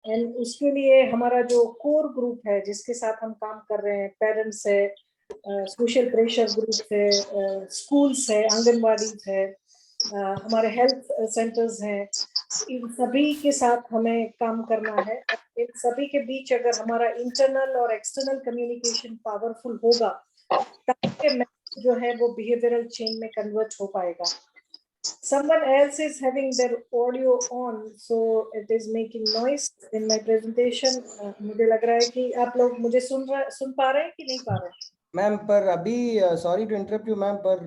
And उसके लिए हमारा जो कोर ग्रुप है जिसके साथ हम काम कर रहे हैं, पेरेंट्स है, सोशल प्रेशर ग्रुप है, स्कूल्स है, आंगनवाड़ी है, हमारे हेल्थ सेंटर्स हैं, इन सभी के साथ हमें काम करना है। इन सभी के बीच अगर हमारा इंटरनल और एक्सटर्नल कम्युनिकेशन पावरफुल होगा तब जो है वो बिहेवियरल चेंज में कन्वर्ट हो पाएगा। Someone else is having their audio on, so it is making noise in my presentation. मुझे लग रहा है कि आप लोग मुझे सुन पा रहे हैं कि नहीं पा रहे हैं? मैम पर अभी sorry to interrupt you ma'am, पर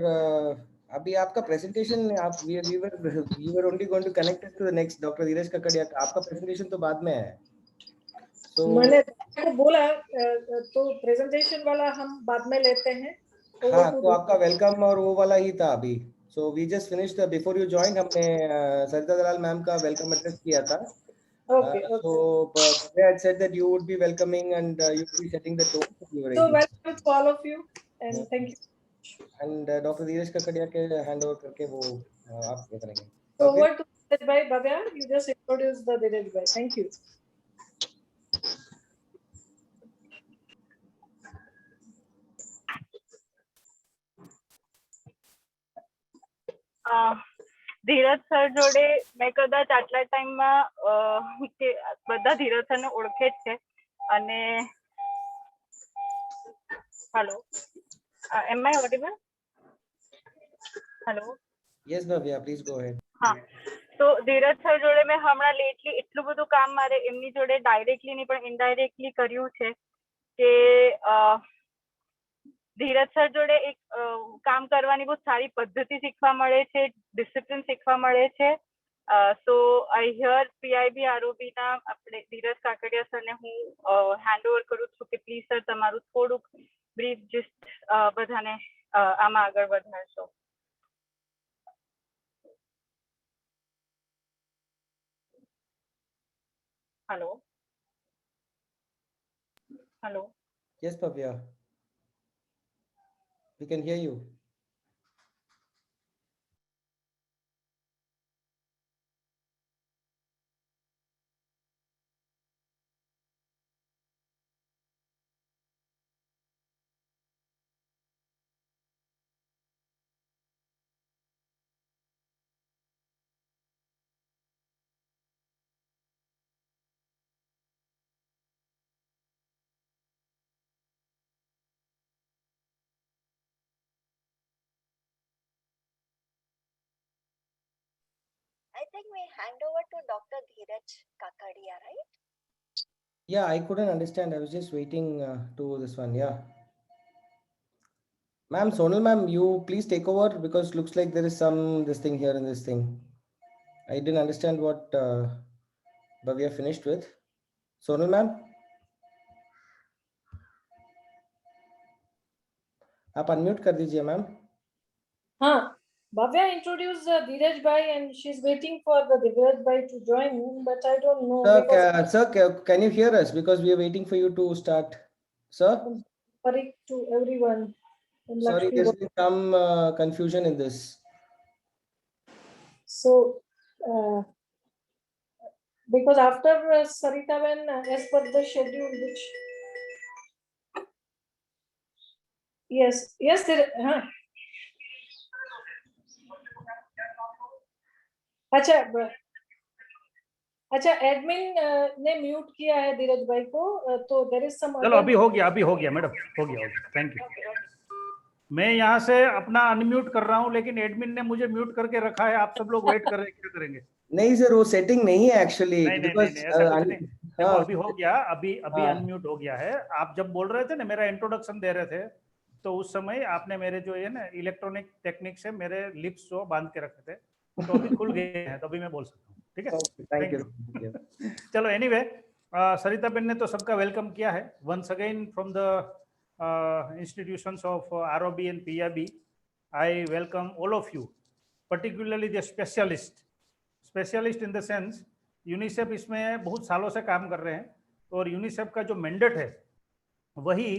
अभी आपका प्रेजेंटेशन आप we were only going to connected to the next doctor Dheeraj Kakadia, आपका प्रेजेंटेशन तो बाद में है। तो मैंने तो बोला तो प्रेजेंटेशन वाला हम बाद में लेते हैं। हाँ, तो आपका वेलकम और वो वाला ही था अभी। So we just finished before you joined, हमने सरिता दलाल मैम का वेलकम एड्रेस किया था। Okay. So they had said that you would be welcoming and you would be setting the tone. So welcome to all of you and thank you. And Dr. धीरज ककड़िया के hand over करके वो आप ये करेंगे। So over to Dhiraj bhai. Bhavya, you just introduce the Dhiraj bhai. Thank you. Dhiraj sir જોડે મેં કદાચ આટલા ટાઈમમાં બધા ધીરજ સરને ઓળખે જ છે અને hello, am I audible? Hello, yes Bhavya, please go ahead. હા, તો ધીરજ સર જોડે મેં હમણાં લેટલી એટલું બધું કામ મારે એમની જોડે ડાયરેક્ટલી નહીં પણ ઇનડાયરેક્ટલી કર્યું છે કે ધીરજ સર જોડે એક કામ કરવાની બહુ સારી પદ્ધતિ શીખવા મળે છે, ડિસિપ્લિન શીખવા મળે છે. સો આઈ હિયર પીઆઈબી આરઓબી ના આપણે ધીરજ કાકડિયા સરને હું હેન્ડ ઓવર કરું છું કે પ્લીઝ સર તમારું થોડુંક બ્રીફ જસ્ટ બધાને આમાં આગળ વધારશો. Hello hello. Yes Bhavya, we can hear you. I think we hand over to Dr. Dhiraj Kakadia, right? Yeah, I couldn't understand. I was just waiting to this one. Yeah. Ma'am, Sonal ma'am, you please take over because looks like there is some this thing here in this thing. I didn't understand what Bhavya finished with. Sonal ma'am, आप unmute कर दीजिए ma'am. हाँ, Bhavya introduced Dhiraj bhai and she's waiting for the Dhiraj bhai to join, but I don't know. Sir, can you hear us? Because we are waiting for you to start. Sir? Parik to everyone. Sorry, there's been some confusion in this. So, because after Sarita Ben, as per the schedule, which yes, there, हाँ. अच्छा admin ने mute किया है धीरज भाई को, तो there is some. चलो अभी हो गया मैडम, हो गया। Thank you. मैं यहाँ से अपना अनम्यूट कर रहा हूँ लेकिन एडमिन ने मुझे म्यूट करके रखा है। आप सब लोग वेट कर रहे हैं, क्या करेंगे? नहीं सर, वो सेटिंग नहीं है एक्चुअली। नहीं, ऐसा कुछ नहीं। देखो अभी हो गया, अभी अनम्यूट हो गया है। आप जब बोल रहे थे ना, मेरा इंट्रोडक्शन दे रहे थे, तो उस समय आपने मेरे जो है ना इलेक्ट्रॉनिक टेक्निक से मेरे लिप्स जो बांध के रखे थे, तो अभी खुल गए हैं, तो अभी मैं बोल सकता हूँ। ठीक है, थैंक यू। चलो एनीवे, सरिता बेन ने तो सबका वेलकम किया है। Once again from the institutions of ROB and PIB, I welcome all of you, particularly the specialist in the sense UNICEF इसमें बहुत सालों से काम कर रहे हैं और यूनिसेफ का जो मैंडेट है वही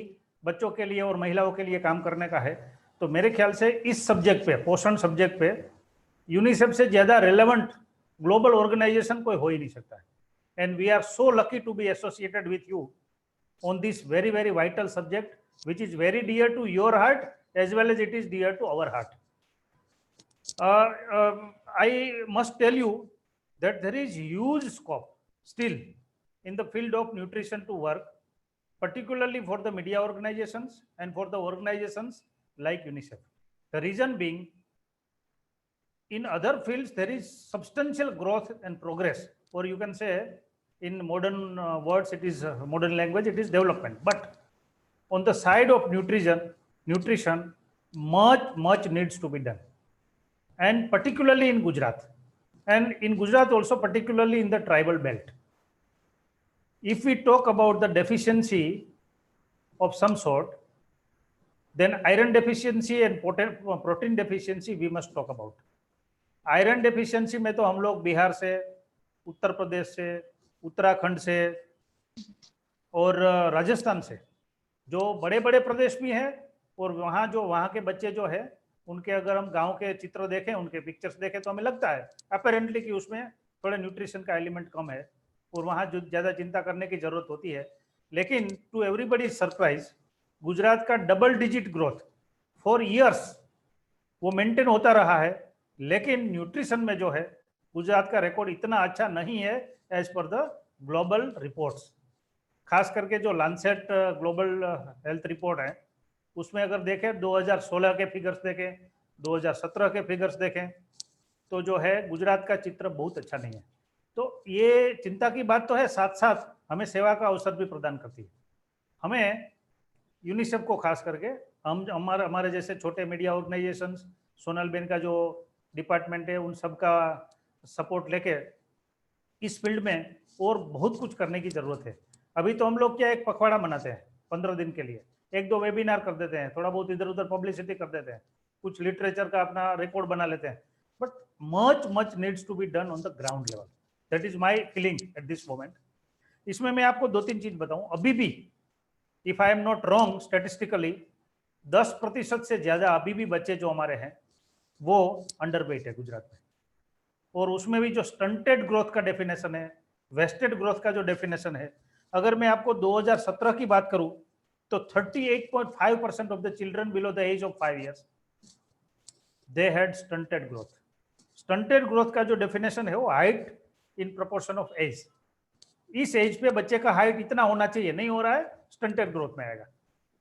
बच्चों के लिए और महिलाओं के लिए काम करने का है। तो मेरे ख्याल से इस सब्जेक्ट पे, पोषण सब्जेक्ट पे, यूनिसेफ से ज़्यादा रिलेवेंट ग्लोबल ऑर्गेनाइजेशन कोई हो ही नहीं सकता है। and we are so lucky to be associated with you on this very, very vital subject, which is very dear to your heart as well as it is dear to our heart. I must tell you that there is huge scope still in the field of nutrition to work, particularly for the media organizations and for the organizations like UNICEF. The reason being, in other fields, there is substantial growth and progress, or you can say in modern words, it is modern language, it is development. But on the side of nutrition, much needs to be done. And particularly in Gujarat. And in Gujarat also, particularly in the tribal belt. If we talk about the deficiency of some sort, then iron deficiency and protein deficiency we must talk about. Iron deficiency में तो हम लोग बिहार से, उत्तर प्रदेश से, उत्तराखंड से और राजस्थान से, जो बड़े बड़े प्रदेश भी हैं, और वहाँ के बच्चे जो है उनके अगर हम गांव के चित्र देखें, उनके पिक्चर्स देखें, तो हमें लगता है अपेरेंटली कि उसमें थोड़ा न्यूट्रिशन का एलिमेंट कम है और वहाँ जो ज़्यादा चिंता करने की जरूरत होती है. लेकिन टू एवरीबडी सरप्राइज, गुजरात का double digit growth for years वो मेंटेन होता रहा है. लेकिन न्यूट्रिशन में जो है गुजरात का रिकॉर्ड इतना अच्छा नहीं है as per the global reports. खास करके जो लांसेट ग्लोबल हेल्थ रिपोर्ट है, उसमें अगर देखें 2016 के फिगर्स देखें, 2017 के फिगर्स देखें, तो जो है गुजरात का चित्र बहुत अच्छा नहीं है. तो ये चिंता की बात तो है, साथ साथ हमें सेवा का अवसर भी प्रदान करती है. हमें यूनिसेफ को खास करके हमारे जैसे छोटे मीडिया ऑर्गेनाइजेशंस, सोनल बेन का जो डिपार्टमेंट है, उन सब का सपोर्ट लेके इस फील्ड में और बहुत कुछ करने की जरूरत है. अभी तो हम लोग क्या एक पखवाड़ा मनाते हैं 15 दिन के लिए, 1-2 वेबिनार कर देते हैं, थोड़ा बहुत इधर उधर पब्लिसिटी कर देते हैं, कुछ लिटरेचर का अपना रिकॉर्ड बना लेते हैं. But much needs to be done on the ground level. That is my feeling at this moment. इसमें मैं आपको 2-3 चीज बताऊं. अभी भी if I am not wrong, statistically 10% से ज्यादा अभी भी बच्चे जो हमारे हैं वो अंडरवेट है गुजरात में. और उसमें भी जो स्टंटेड ग्रोथ का डेफिनेशन है, वेस्टेड ग्रोथ का जो डेफिनेशन है, अगर मैं आपको 2017 की बात करूं तो 38.5% of the children below the age of 5 years they had stunted growth. Stunted growth का जो डेफिनेशन है वो height in proportion of age. इस एज पे बच्चे का हाइट इतना होना चाहिए, नहीं हो रहा है, स्टंटेड ग्रोथ में आएगा.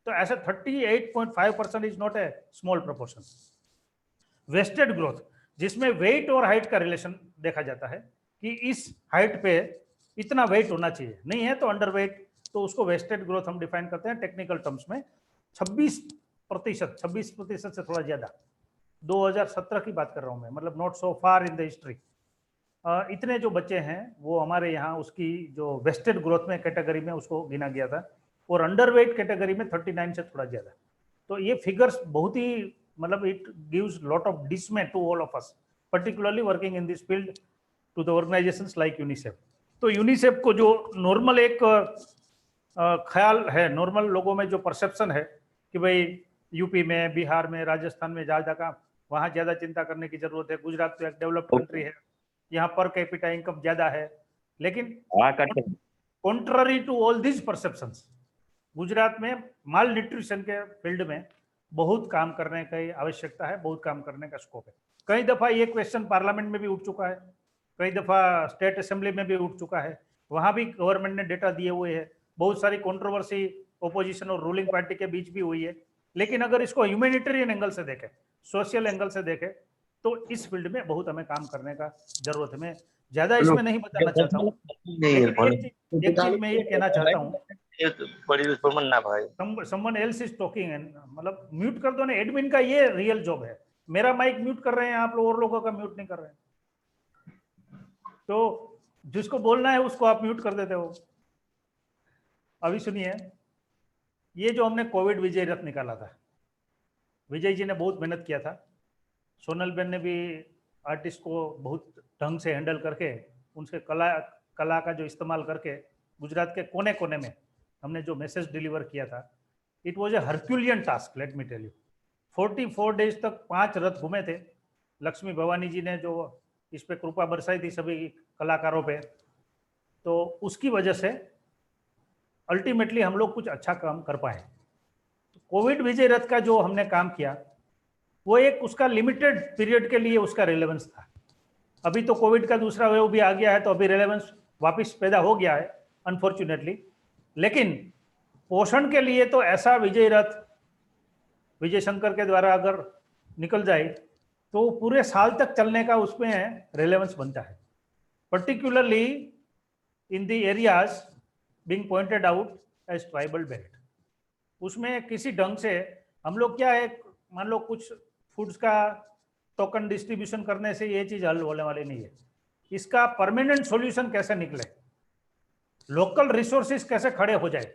तो ऐसा 38.5% is not a small proportion. Wasted growth, जिसमें वेट और हाइट का रिलेशन देखा जाता है कि इस हाइट पे इतना वेट होना चाहिए, नहीं है तो अंडर वेट, तो उसको वेस्टेड ग्रोथ हम डिफाइन करते हैं टेक्निकल टर्म्स में 26% से थोड़ा ज्यादा. 2017 की बात कर रहा हूं मैं, मतलब not so far in the history. इतने जो बच्चे हैं वो हमारे यहाँ उसकी जो वेस्टेड ग्रोथ में कैटेगरी में उसको गिना गया था, और अंडरवेट कैटेगरी में 39 से थोड़ा ज्यादा. तो ये फिगर्स बहुत ही, मतलब it gives lot of dismay to all of us, particularly working in this field, to the organisations like UNICEF. तो यूनिसेफ को जो नॉर्मल एक ख्याल है, नॉर्मल लोगों में जो परसेप्शन है कि भाई यूपी में, बिहार में, राजस्थान में ज्यादा वहाँ ज्यादा चिंता करने की जरूरत है, गुजरात तो एक डेवलप्ड कंट्री है, यहाँ पर कैपिटा इनकम ज्यादा है. लेकिन contrary to all this perceptions, Gujarat में माल न्यूट्रिशन के फील्ड में बहुत काम करने की आवश्यकता है, बहुत काम करने का स्कोप है. कई दफा ये क्वेश्चन पार्लियामेंट में भी उठ चुका है, कई दफा स्टेट असेंबली में भी उठ चुका है, वहां भी गवर्नमेंट ने डेटा दिए हुए है. बहुत सारी कंट्रोवर्सी ओपोजिशन और रूलिंग पार्टी के बीच भी हुई है. लेकिन अगर इसको ह्यूमैनिटेरियन एंगल से देखें, सोशल एंगल से देखें, तो इस फील्ड में बहुत हमें काम करने का जरूरत है. मैं ज्यादा इसमें नहीं बताना चाहता हूँ, एक चीज मैं ये कहना चाहता हूँ, someone else is talking, मतलब म्यूट कर दो ना. एडमिन का ये रियल जॉब है. मेरा माइक म्यूट कर रहे हैं आप लोग, और लोगों का म्यूट नहीं कर रहे हैं. तो जिसको बोलना है उसको आप म्यूट कर देते हो. अभी सुनिए, ये जो हमने कोविड विजय रथ निकाला था, विजय जी ने बहुत मेहनत किया था. सोनल बेन ने भी आर्टिस्ट को बहुत ढंग से हैंडल करके, उनसे कला का जो इस्तेमाल करके गुजरात के कोने कोने में हमने जो मैसेज डिलीवर किया था, it was a herculean task, let me tell you. 44 days तक 5 रथ घूमे थे. लक्ष्मी भवानी जी ने जो इस पे कृपा बरसाई थी सभी कलाकारों पे, तो उसकी वजह से अल्टीमेटली हम लोग कुछ अच्छा काम कर पाए। कोविड विजय रथ का जो हमने काम किया वो एक उसका लिमिटेड पीरियड के लिए उसका रिलेवेंस था। अभी तो कोविड का दूसरा वेव भी आ गया है, तो अभी रिलेवेंस वापस पैदा हो गया है अनफॉर्चुनेटली। लेकिन पोषण के लिए तो ऐसा विजय रथ विजय शंकर के द्वारा अगर निकल जाए तो पूरे साल तक चलने का उसमें रिलेवेंस बनता है, particularly in the areas being pointed out as tribal belt. उसमें किसी ढंग से हम लोग क्या है, मान लो कुछ फूड्स का टोकन डिस्ट्रीब्यूशन करने से ये चीज हल होने वाली नहीं है। इसका परमानेंट सॉल्यूशन कैसे निकले, लोकल रिसोर्सेज कैसे खड़े हो जाए,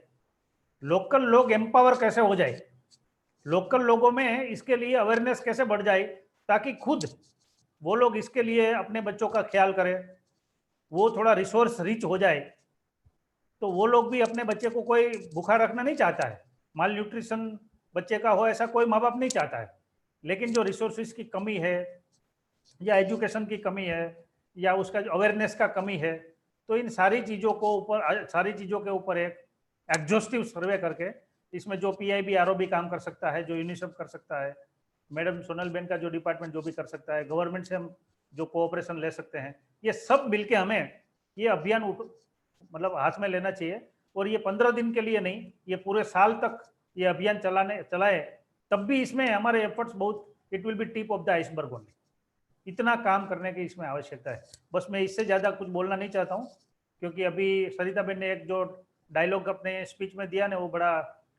लोकल लोग एम्पावर कैसे हो जाए, लोकल लोगों में इसके लिए अवेयरनेस कैसे बढ़ जाए, ताकि खुद वो लोग इसके लिए अपने बच्चों का ख्याल करें, वो थोड़ा रिसोर्स रिच हो जाए। तो वो लोग भी अपने बच्चे को, कोई भूखा रखना नहीं चाहता है, माल न्यूट्रिशन बच्चे का हो ऐसा कोई माँ बाप नहीं चाहता है। लेकिन जो रिसोर्सेज की कमी है या एजुकेशन की कमी है या उसका जो अवेयरनेस का कमी है, तो इन सारी चीज़ों के ऊपर एक एग्जॉस्टिव सर्वे करके, इसमें जो पीआईबी आरओबी काम कर सकता है, जो यूनिसेफ कर सकता है, मैडम सोनल बेन का जो डिपार्टमेंट जो भी कर सकता है, गवर्नमेंट से हम जो कोऑपरेशन ले सकते हैं, ये सब मिलके हमें ये अभियान मतलब हाथ में लेना चाहिए। और ये 15 दिन के लिए नहीं, ये पूरे साल तक ये अभियान चलाए, तब भी इसमें हमारे एफर्ट्स बहुत, it will be tip of the iceberg only. इतना काम करने की इसमें आवश्यकता है। बस मैं इससे ज़्यादा कुछ बोलना नहीं चाहता हूँ, क्योंकि अभी सरिता बेन ने एक जो डायलॉग अपने स्पीच में दिया ना, वो बड़ा,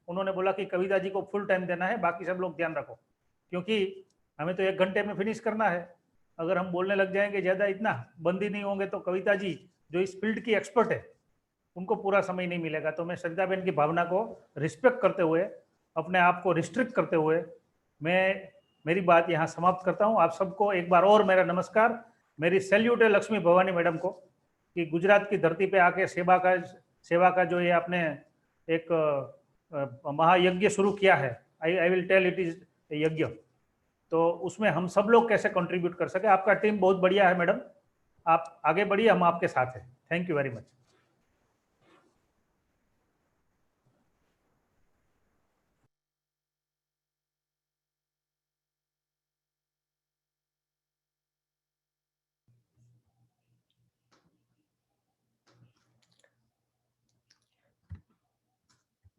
उन्होंने बोला कि कविता जी को फुल टाइम देना है, बाकी सब लोग ध्यान रखो, क्योंकि हमें तो 1 घंटे में फिनिश करना है। अगर हम बोलने लग जाएंगे ज़्यादा, इतना बंदी नहीं होंगे, तो कविता जी जो इस फील्ड की एक्सपर्ट है, उनको पूरा समय नहीं मिलेगा। तो मैं सरिता बेन की भावना को रिस्पेक्ट करते हुए, अपने आप को रिस्ट्रिक्ट करते हुए, मैं मेरी बात यहाँ समाप्त करता हूँ। आप सबको एक बार और मेरा नमस्कार। मेरी सैल्यूट है लक्ष्मी भवानी मैडम को, कि गुजरात की धरती पे आके सेवा का जो ये आपने एक महायज्ञ शुरू किया है, I will tell it is yagya. तो उसमें हम सब लोग कैसे कंट्रीब्यूट कर सके। आपका टीम बहुत बढ़िया है मैडम, आप आगे बढ़िए, हम आपके साथ हैं। Thank you very much.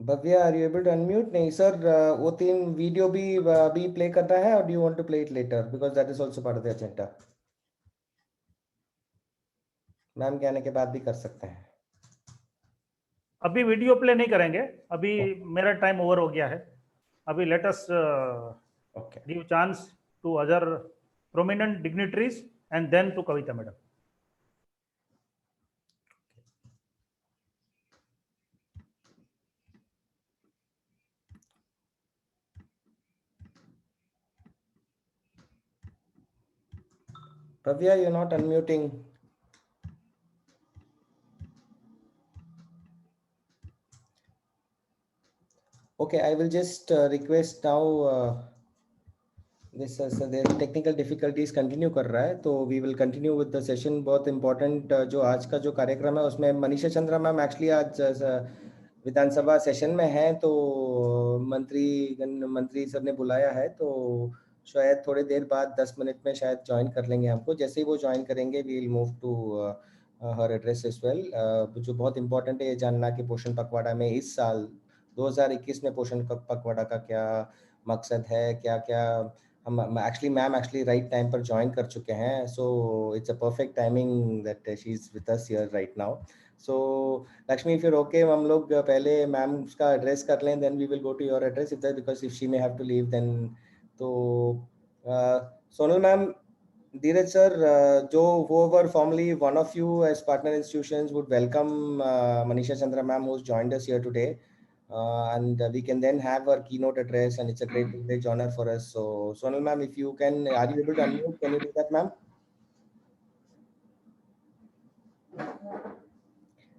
Bhavya, are you able to unmute? नहीं सर, वो 3 वीडियो भी अभी प्ले करना है, और do you want to play it later, because that is also part of the agenda. Ma'am के आने के बाद भी कर सकते हैं। अभी वीडियो प्ले नहीं करेंगे, अभी मेरा टाइम ओवर हो गया है। अभी let us give chance to other prominent dignitaries and then to Kavita madam. Bhavya, you're not unmuting. Okay, I will just request now. This their technical difficulties continue कर रहा है, तो we will continue with the session. बहुत important जो आज का जो कार्यक्रम है, उसमें मनीषा चंद्रा मैम एक्चुअली आज विधानसभा सेशन में है, तो मंत्री सर ने बुलाया है, तो शायद थोड़ी देर बाद 10 मिनट में शायद ज्वाइन कर लेंगे हमको। जैसे ही वो ज्वाइन करेंगे, we will move to her address as well. जो बहुत इंपॉर्टेंट है ये जानना कि पोषण पखवाड़ा में इस साल 2021 में पोषण पखवाड़ा का क्या मकसद है, क्या क्या हम एक्चुअली मैम राइट टाइम पर ज्वाइन कर चुके हैं, so it's a perfect timing that she is with us here right now. So Lakshmi, फिर ओके, हम लोग पहले मैम का एड्रेस कर लें, then we will go to your address, if that, because if she may have to leave then. तो Sonal ma'am, Dheeraj sir, whoever formerly one of you as partner institutions would welcome Manisha Chandra ma'am, who's joined us here today, and we can then have her keynote address, and it's a great privilege, honor for us. So Sonal ma'am, if you can, are you able to unmute? Can you do that, ma'am?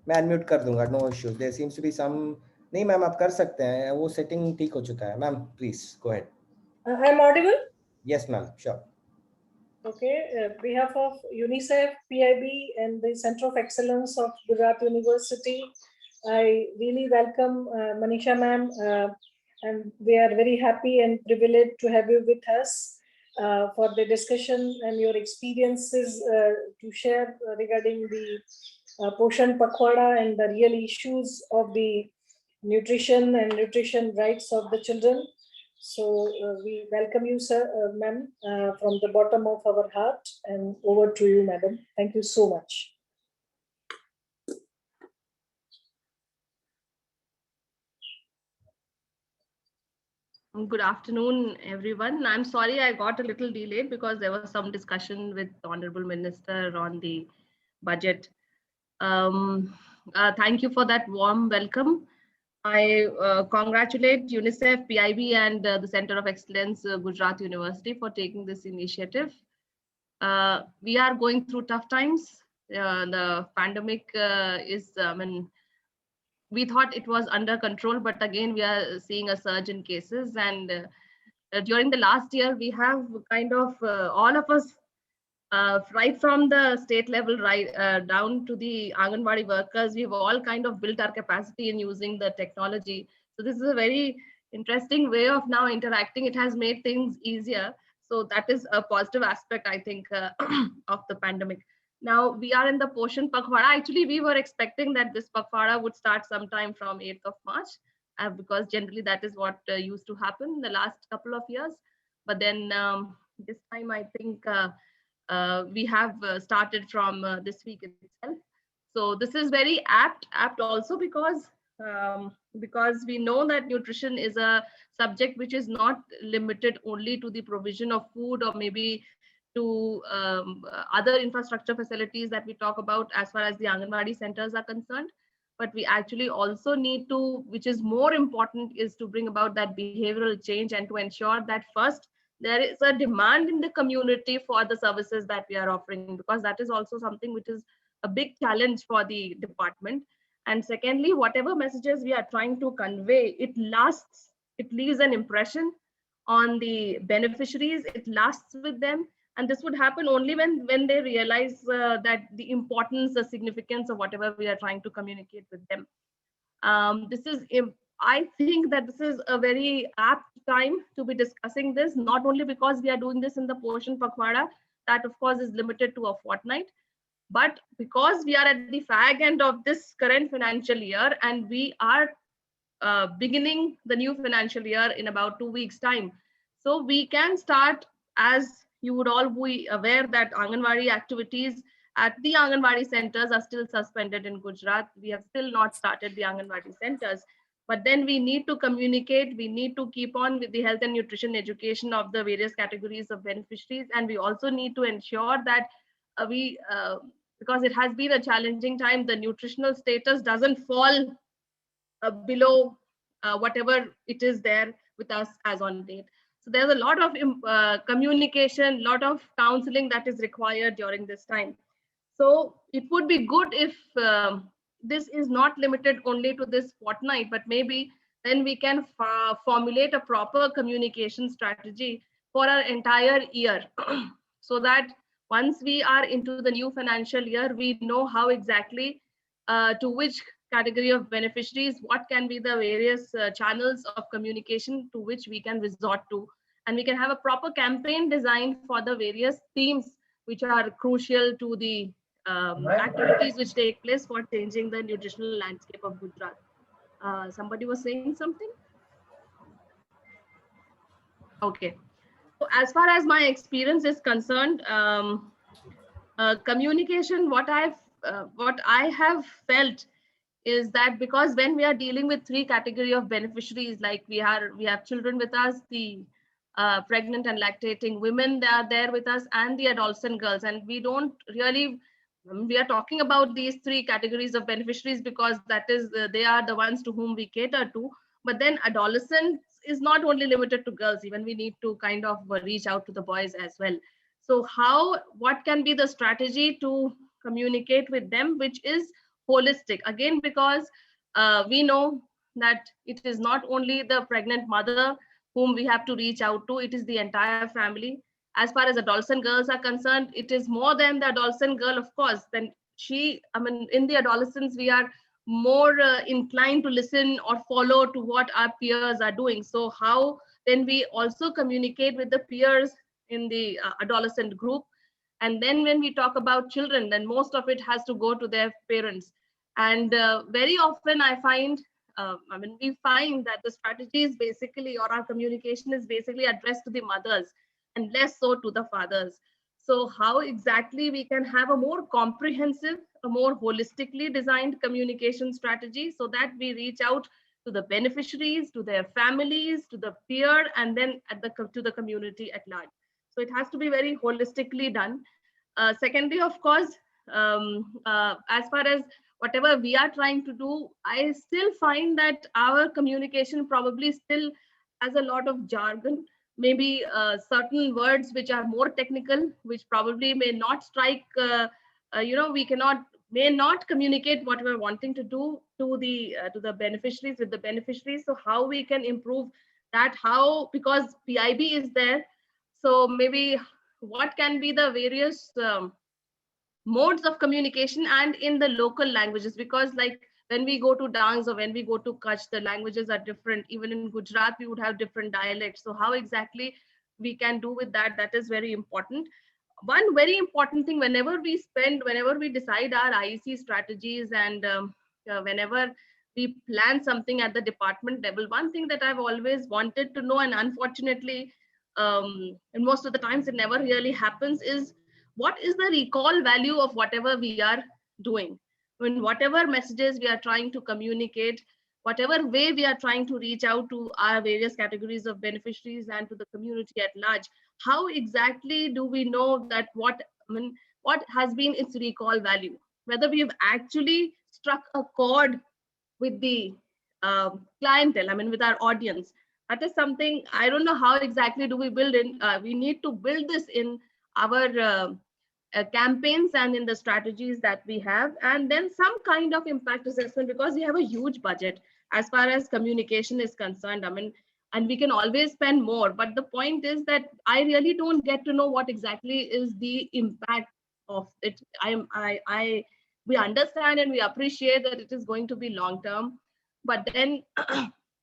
मैं unmute कर दूंगा, no issues. There seems to be some, नहीं ma'am आप कर सकते हैं, वो setting ठीक हो चुका है। Ma'am please go ahead. I am audible? Yes ma'am, sure. Okay, behalf of UNICEF, PIB, and the Center of Excellence of Gujarat University, I really welcome Manisha ma'am, and we are very happy and privileged to have you with us for the discussion and your experiences to share regarding the Poshan Pakhwada and the real issues of the nutrition and nutrition rights of the children. So we welcome you, sir, ma'am, from the bottom of our heart, and over to you, madam. Thank you so much. Good afternoon, everyone. I'm sorry I got a little delayed because there was some discussion with the Honorable Minister on the budget. Thank you for that warm welcome. I congratulate UNICEF, PIB, and the Center of Excellence, Gujarat University, for taking this initiative. We are going through tough times. The pandemic we thought it was under control, but again, we are seeing a surge in cases. And during the last year, we have kind of all of us, right from the state level, right down to the Anganwadi workers, we've all kind of built our capacity in using the technology. So this is a very interesting way of now interacting. It has made things easier. So that is a positive aspect, I think, of the pandemic. Now we are in the Poshan Pakhwada. Actually, we were expecting that this Pakhwada would start sometime from 8th of March, because generally that is what used to happen the last couple of years. But then this time, I think we have started from this week itself. So this is very apt also because we know that nutrition is a subject which is not limited only to the provision of food or maybe to other infrastructure facilities that we talk about as far as the Anganwadi centers are concerned. But we actually also need to, which is more important, is to bring about that behavioral change and to ensure that first, there is a demand in the community for the services that we are offering, because that is also something which is a big challenge for the department. And secondly, whatever messages we are trying to convey, it lasts, it leaves an impression on the beneficiaries, it lasts with them. And this would happen only when they realize that the importance, the significance of whatever we are trying to communicate with them. I think that this is a very apt time to be discussing this, not only because we are doing this in the Poshan Pakhwada, that of course is limited to a fortnight, but because we are at the fag end of this current financial year and we are beginning the new financial year in about 2 weeks' time. So we can start, as you would all be aware, that Anganwadi activities at the Anganwadi centers are still suspended in Gujarat. We have still not started the Anganwadi centers. But then we need to communicate, we need to keep on with the health and nutrition education of the various categories of beneficiaries. And we also need to ensure that because it has been a challenging time, the nutritional status doesn't fall below whatever it is there with us as on date. So there's a lot of communication, lot of counseling that is required during this time. So it would be good if this is not limited only to this fortnight, but maybe then we can formulate a proper communication strategy for our entire year so that once we are into the new financial year, we know how exactly to which category of beneficiaries, what can be the various channels of communication to which we can resort to. And we can have a proper campaign designed for the various themes which are crucial to the activities which take place for changing the nutritional landscape of Gujarat. Somebody was saying something? Okay. So as far as my experience is concerned, communication, what I have felt is that because when we are dealing with three category of beneficiaries, like we have children with us, the pregnant and lactating women, they are there with us, and the adolescent girls. And we are talking about these three categories of beneficiaries because that is they are the ones to whom we cater to. But then adolescence is not only limited to girls, even we need to kind of reach out to the boys as well. So what can be the strategy to communicate with them, which is holistic, again, because we know that it is not only the pregnant mother whom we have to reach out to, it is the entire family. as far as adolescent girls are concerned, it is more than the adolescent girl, of course. Then in the adolescence, we are more inclined to listen or follow to what our peers are doing. So how then we also communicate with the peers in the adolescent group. And then when we talk about children, then most of it has to go to their parents. And very often I find, we find that the strategy is basically, or our communication is basically addressed to the mothers and less so to the fathers. So how exactly we can have a more comprehensive, a more holistically designed communication strategy so that we reach out to the beneficiaries, to their families, to the peer, and then to the community at large. So it has to be very holistically done. Secondly, of course, as far as whatever we are trying to do, I still find that our communication probably still has a lot of jargon, maybe certain words which are more technical, which probably may not strike, may not communicate what we're wanting to do to the beneficiaries, with the beneficiaries. So how we can improve that, because PIB is there, so maybe what can be the various modes of communication and in the local languages, because like when we go to Dangs or when we go to Kutch, the languages are different. Even in Gujarat, we would have different dialects. So how exactly we can do with that, that is very important. One very important thing, whenever we decide our IEC strategies and whenever we plan something at the department level, one thing that I've always wanted to know, and unfortunately, and most of the times it never really happens, is what is the recall value of whatever we are doing? When whatever messages we are trying to communicate, whatever way we are trying to reach out to our various categories of beneficiaries and to the community at large, how exactly do we know that what has been its recall value? Whether we have actually struck a chord with the clientele, with our audience. That is something, I don't know how exactly do we build in. We need to build this in our campaigns and in the strategies that we have, and then some kind of impact assessment, because we have a huge budget as far as communication is concerned. And we can always spend more, but the point is that I really don't get to know what exactly is the impact of it. We understand and we appreciate that it is going to be long term, but then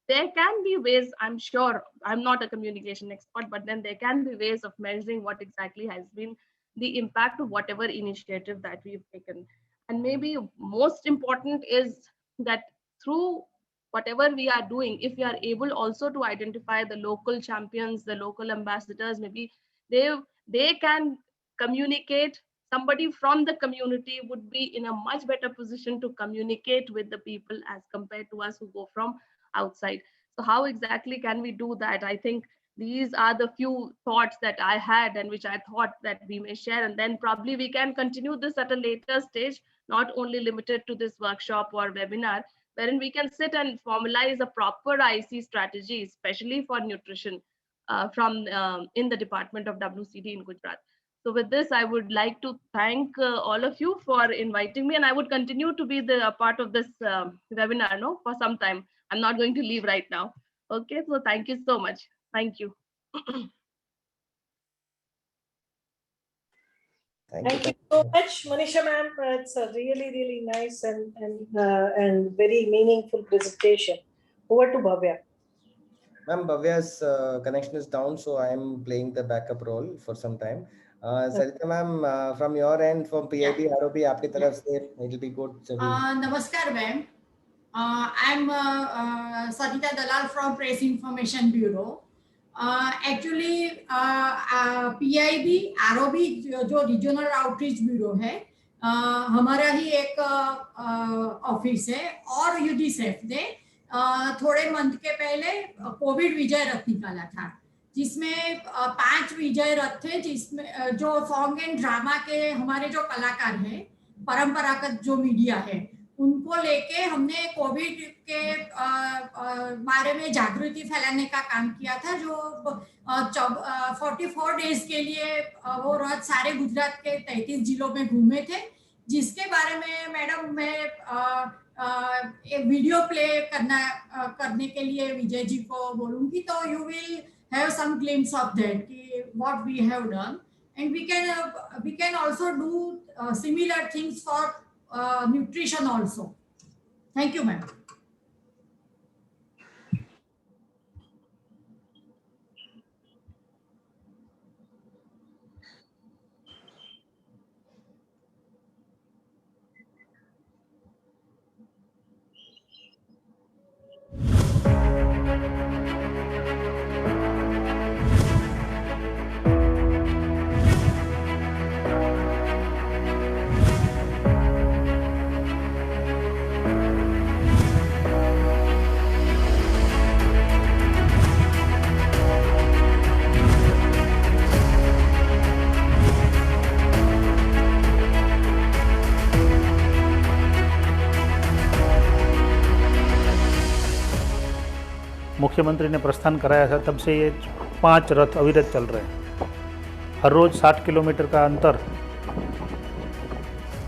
there can be ways, I'm sure, I'm not a communication expert, but then there can be ways of measuring what exactly has been the impact of whatever initiative that we've taken. And maybe most important is that through whatever we are doing, if we are able also to identify the local champions, the local ambassadors, maybe they can communicate. Somebody from the community would be in a much better position to communicate with the people as compared to us who go from outside. So how exactly can we do that? I think these are the few thoughts that I had and which I thought that we may share, and then probably we can continue this at a later stage, not only limited to this workshop or webinar, wherein we can sit and formalize a proper IC strategy, especially for nutrition from in the department of WCD in Gujarat. So with this, I would like to thank all of you for inviting me, and I would continue to be a part of this webinar for some time. I'm not going to leave right now. Okay, so thank you so much. Thank you. Thank you so much, Manisha ma'am. It's a really, really nice and very meaningful presentation. Over to Bhavya. Ma'am, Bhavya's connection is down, so I am playing the backup role for some time. Sarita ma'am, from your end, from PIB, ROB, आपकी तरफ से, it will be good. Namaskar ma'am. I'm Sarita Dalal from Press Information Bureau. Actually, PIB, ROB जो regional outreach bureau है, हमारा ही एक office है, और UNICEF ने थोड़े मंथ के पहले कोविड विजय रथ निकाला था, जिसमें 5 विजय रथ थे, जिसमें जो सॉन्ग एंड ड्रामा के हमारे जो कलाकार हैं, परंपरागत जो मीडिया है, उनको लेके हमने कोविड के बारे में जागृति फैलाने का काम किया था, जो 44 डेज के लिए वो रथ सारे गुजरात के 33 जिलों में घूमे थे, जिसके बारे में मैडम मैं एक वीडियो प्ले करने के लिए विजय जी को बोलूंगी, तो you will have some glimpse of that, what we have done, and we can also do similar things for nutrition also. Thank you, ma'am. मुख्यमंत्री ने प्रस्थान कराया था तब से ये 5 रथ अविरत चल रहे हैं। हर रोज 60 किलोमीटर का अंतर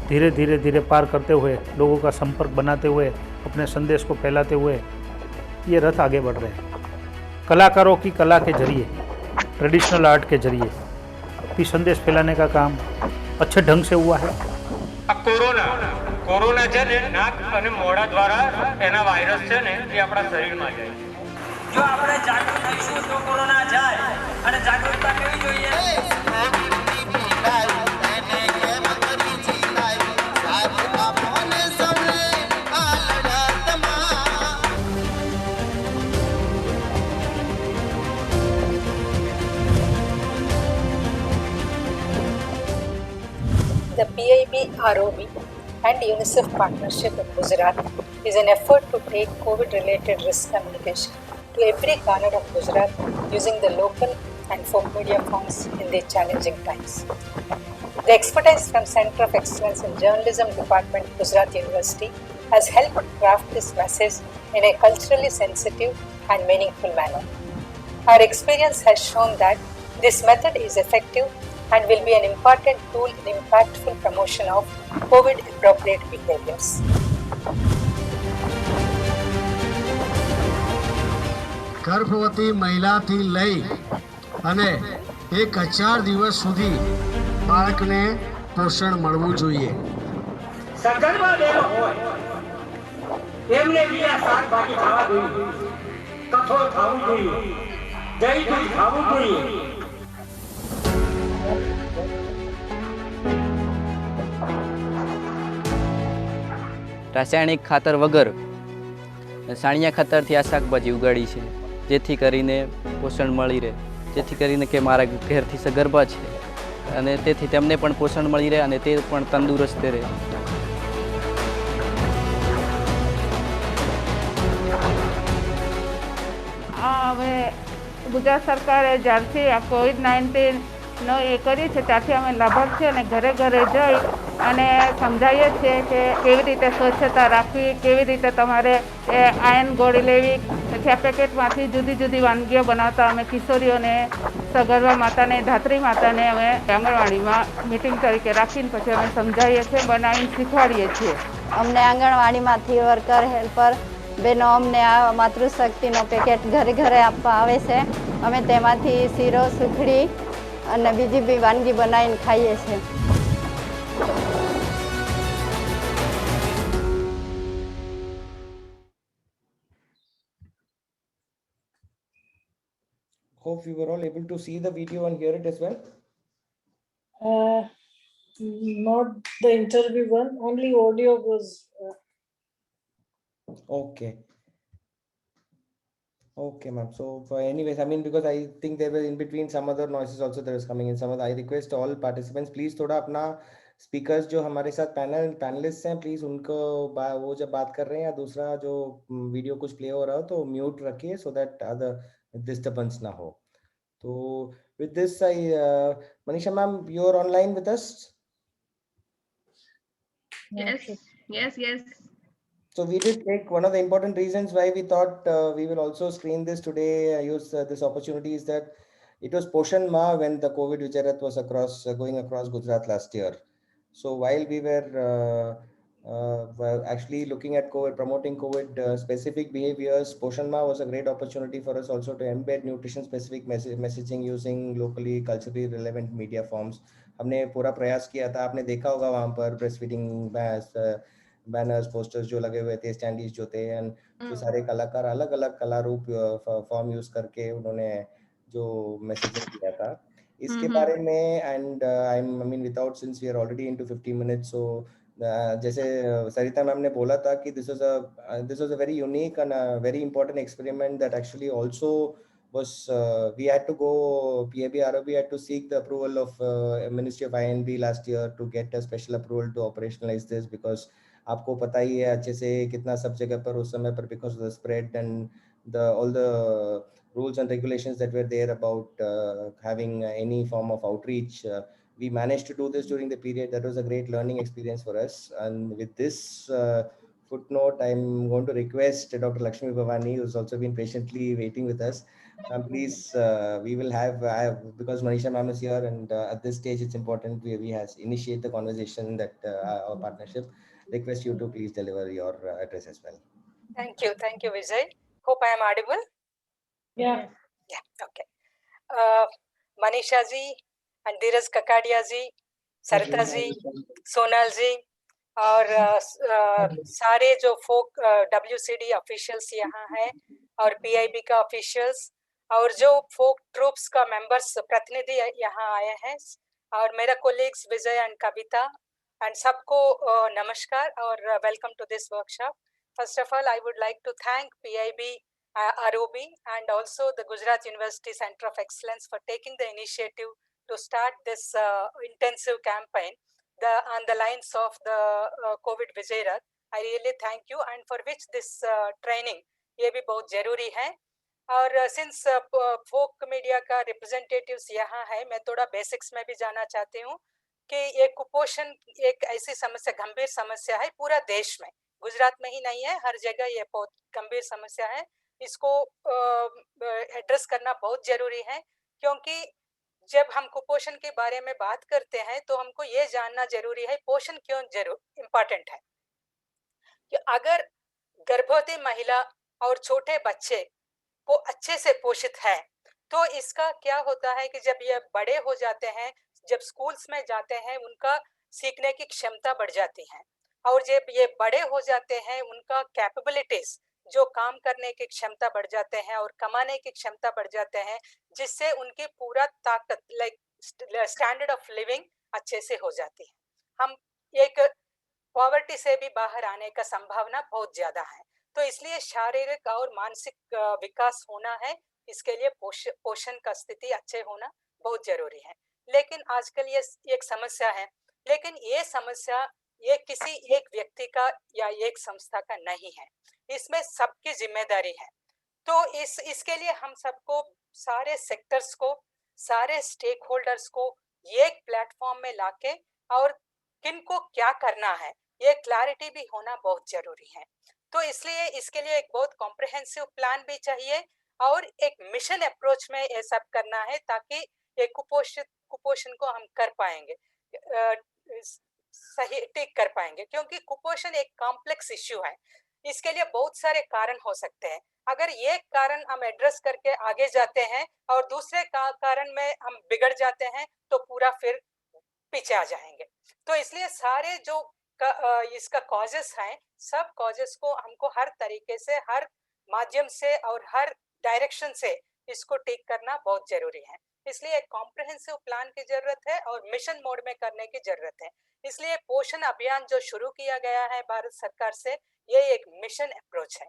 धीरे धीरे धीरे पार करते हुए, लोगों का संपर्क बनाते हुए, अपने संदेश को फैलाते हुए ये रथ आगे बढ़ रहे हैं। कलाकारों की कला के जरिए, ट्रेडिशनल आर्ट के जरिए भी संदेश फैलाने का काम अच्छे ढंग से हुआ है। કોરોના છે ને નાક અને મોઢા દ્વારા એના વાયરસ છે ને એ આપણા શરીરમાં જાય. જો આપણે જાગૃત થઈશું તો કોરોના જાય અને જાગૃતતા કેવી જોઈએ? The PIB ROB and UNICEF partnership in Gujarat is an effort to take COVID-related risk communication to every corner of Gujarat using the local and folk media forms in these challenging times. The expertise from Center of Excellence in Journalism Department, Gujarat University, has helped craft this message in a culturally sensitive and meaningful manner. Our experience has shown that this method is effective and will be an important tool in impactful promotion of COVID-appropriate behaviors. ગર્ભવતી મહિલાથી લઈ અને 1000 દિવસ સુધી બાળકને પોષણ મળવું જોઈએ. સગર્ભા બહેનો હોય એમને લીલા શાકભાજી ખાવા જોઈએ, કઠોળ ખાવું જોઈએ, દહીં દૂધ ખાવું જોઈએ. રાસાયણિક ખાતર વગર સાણિયા ખાતરથી આ શાકભાજી ઉગાડી છે, જેથી કરીને પોષણ મળી રહે, જેથી કરીને કે મારા ઘેરથી સગર્ભા છે અને તેથી તેમને પણ પોષણ મળી રહે અને તે પણ તંદુરસ્ત રહે. હવે ગુજરાત સરકારે જ્યારથી આ COVID-19નો એ કરી છે ત્યારથી અમે લાભાર્થી અને ઘરે ઘરે જઈ અને સમજાવીએ છીએ કે કેવી રીતે સ્વચ્છતા રાખવી, કેવી રીતે તમારે એ આયન ગોળી લેવી. તેથી આ પેકેટમાંથી જુદી જુદી વાનગીઓ બનાવતા અમે કિશોરીઓને, સગર્ભા માતાને, ધાત્રી માતાને અમે આંગણવાડીમાં મિટિંગ તરીકે રાખીને પછી અમે સમજાવીએ છીએ, બનાવીને શીખવાડીએ છીએ. અમને આંગણવાડીમાંથી વર્કર હેલ્પર બહેનો અમને આ માતૃશક્તિનો પેકેટ ઘરે ઘરે આપવા આવે છે. અમે તેમાંથી શીરો, સુખડી અને બીજી બી વાનગી બનાવીને ખાઈએ છીએ. Hope you were all able to see the video and hear it as well. Not the interview one, only audio was. Okay. Okay, ma'am. So, anyways, I mean, because I think there were in between some other noises also that was coming in. Some of the, I request all participants, please थोड़ा अपना speakers जो हमारे साथ panelist हैं, please उनको वो जब बात कर रहे हैं या दूसरा जो वीडियो कुछ प्ले हो रहा हो तो म्यूट रखिए, so that other disturbance ना हो. तो with this, Manisha ma'am, you're online with us? Yes. So we did take one of the important reasons why we thought we will also screen this today, use this opportunity, is that it was Poshan Ma when the COVID Vijay Rath was going across Gujarat last year. So while we were actually looking at COVID, promoting COVID specific behaviors. Poshan Ma was a great opportunity for us also to embed nutrition specific messaging using locally culturally relevant media forms. हमने पूरा प्रयास किया था, आपने देखा होगा वहाँ पर ब्रेस्ट फीडिंग बैनर्स पोस्टर्स जो लगे हुए थे, स्टैंडीज जो थे, एंड जो सारे कलाकार अलग अलग कला रूप फॉर्म यूज करके उन्होंने जो मैसेजिंग किया था इसके बारे में. And I mean without, since we are already into 50 minutes, so जैसे सरिता मैम ने बोला था कि this was a very unique and very important experiment that actually also was we had to go, PIB ROB had to seek the approval of Ministry of INB last year to get a special approval to operationalize this, because आपको पता ही है अच्छे से कितना सब जगह पर उस समय पर because of the spread and all the rules and regulations that were there about having any form of outreach, we managed to do this during the period. That was a great learning experience for us. And with this footnote, I'm going to request Dr. Lakshmi Bhavani, who's also been patiently waiting with us. Please, we will have, because Manisha ma'am is here, and at this stage it's important we has initiate the conversation that our partnership. Request you to please deliver your address as well. Thank you, Vijay. Hope I am audible. Yeah. Okay. Manisha ji and Dheeraj Kakadia ji, Sarita ji, Sonal ji, और सारे जो फोक WCD officials यहाँ हैं, और PIB का officials, और जो फोक troops का मेंबर्स प्रतिनिधि यहाँ आए हैं, और मेरा colleagues Vijay and Kavita, and सबको नमस्कार और welcome to this workshop. First of all, I would like to thank PIB ROB and also the Gujarat University Center of Excellence for taking the initiative to start this intensive campaign on the lines of the COVID Vijay Rath. I really thank you, and for which this training ये भी बहुत जरूरी है. और since folk media का representatives यहाँ है, मैं थोड़ा बेसिक्स में भी जाना चाहती हूँ कि ये कुपोषण एक ऐसी समस्या, गंभीर समस्या है पूरा देश में, गुजरात में ही नहीं है, हर जगह ये बहुत गंभीर समस्या है. इसको एड्रेस करना बहुत जरूरी है, क्योंकि जब हम कुपोषण के बारे में बात करते हैं तो हमको ये जानना जरूरी है पोषण क्यों इम्पोर्टेंट है. कि अगर गर्भवती महिला और छोटे बच्चे को अच्छे से पोषित है तो इसका क्या होता है कि जब ये बड़े हो जाते हैं, जब स्कूल्स में जाते हैं, उनका सीखने की क्षमता बढ़ जाती है, और जब ये बड़े हो जाते हैं उनका कैपेबिलिटीज, जो काम करने की क्षमता बढ़ जाते हैं और कमाने की क्षमता बढ़ जाते हैं, जिससे उनकी पूरा ताकत लाइक स्टैंडर्ड ऑफ लिविंग अच्छे से हो जाती है. हम एक पॉवर्टी से भी बाहर आने का संभावना बहुत ज्यादा है. तो इसलिए शारीरिक और मानसिक विकास होना है, इसके लिए पोषण का स्थिति अच्छे होना बहुत जरूरी है. लेकिन आजकल ये एक समस्या है, लेकिन ये समस्या ये किसी एक व्यक्ति का या एक संस्था का नहीं है, इसमें सबकी जिम्मेदारी है. तो इसके लिए हम सबको, सारे सेक्टर्स को, सारे स्टेक होल्डर्स को एक प्लेटफॉर्म में लाके और किनको क्या करना है ये क्लैरिटी भी होना बहुत जरूरी है. तो इसलिए इसके लिए एक बहुत कॉम्प्रिहेंसिव प्लान भी चाहिए और एक मिशन अप्रोच में ये सब करना है, ताकि ये कुपोषण को हम कर पाएंगे, सही ठीक कर पाएंगे. क्योंकि कुपोषण एक कॉम्प्लेक्स इश्यू है, इसके लिए बहुत सारे कारण हो सकते हैं. अगर ये कारण हम एड्रेस करके आगे जाते हैं और दूसरे कारण में हम बिगड़ जाते हैं तो पूरा फिर पीछे आ जाएंगे. तो इसलिए सारे जो इसका कॉजेस हैं, सब कॉजेस को हमको हर तरीके से, हर माध्यम से और हर डायरेक्शन से इसको ठीक करना बहुत जरूरी है. इसलिए एक कॉम्प्रिहेंसिव प्लान की जरूरत है और मिशन मोड में करने की जरूरत है. इसलिए पोषण अभियान जो शुरू किया गया है भारत सरकार से, ये एक मिशन अप्रोच है.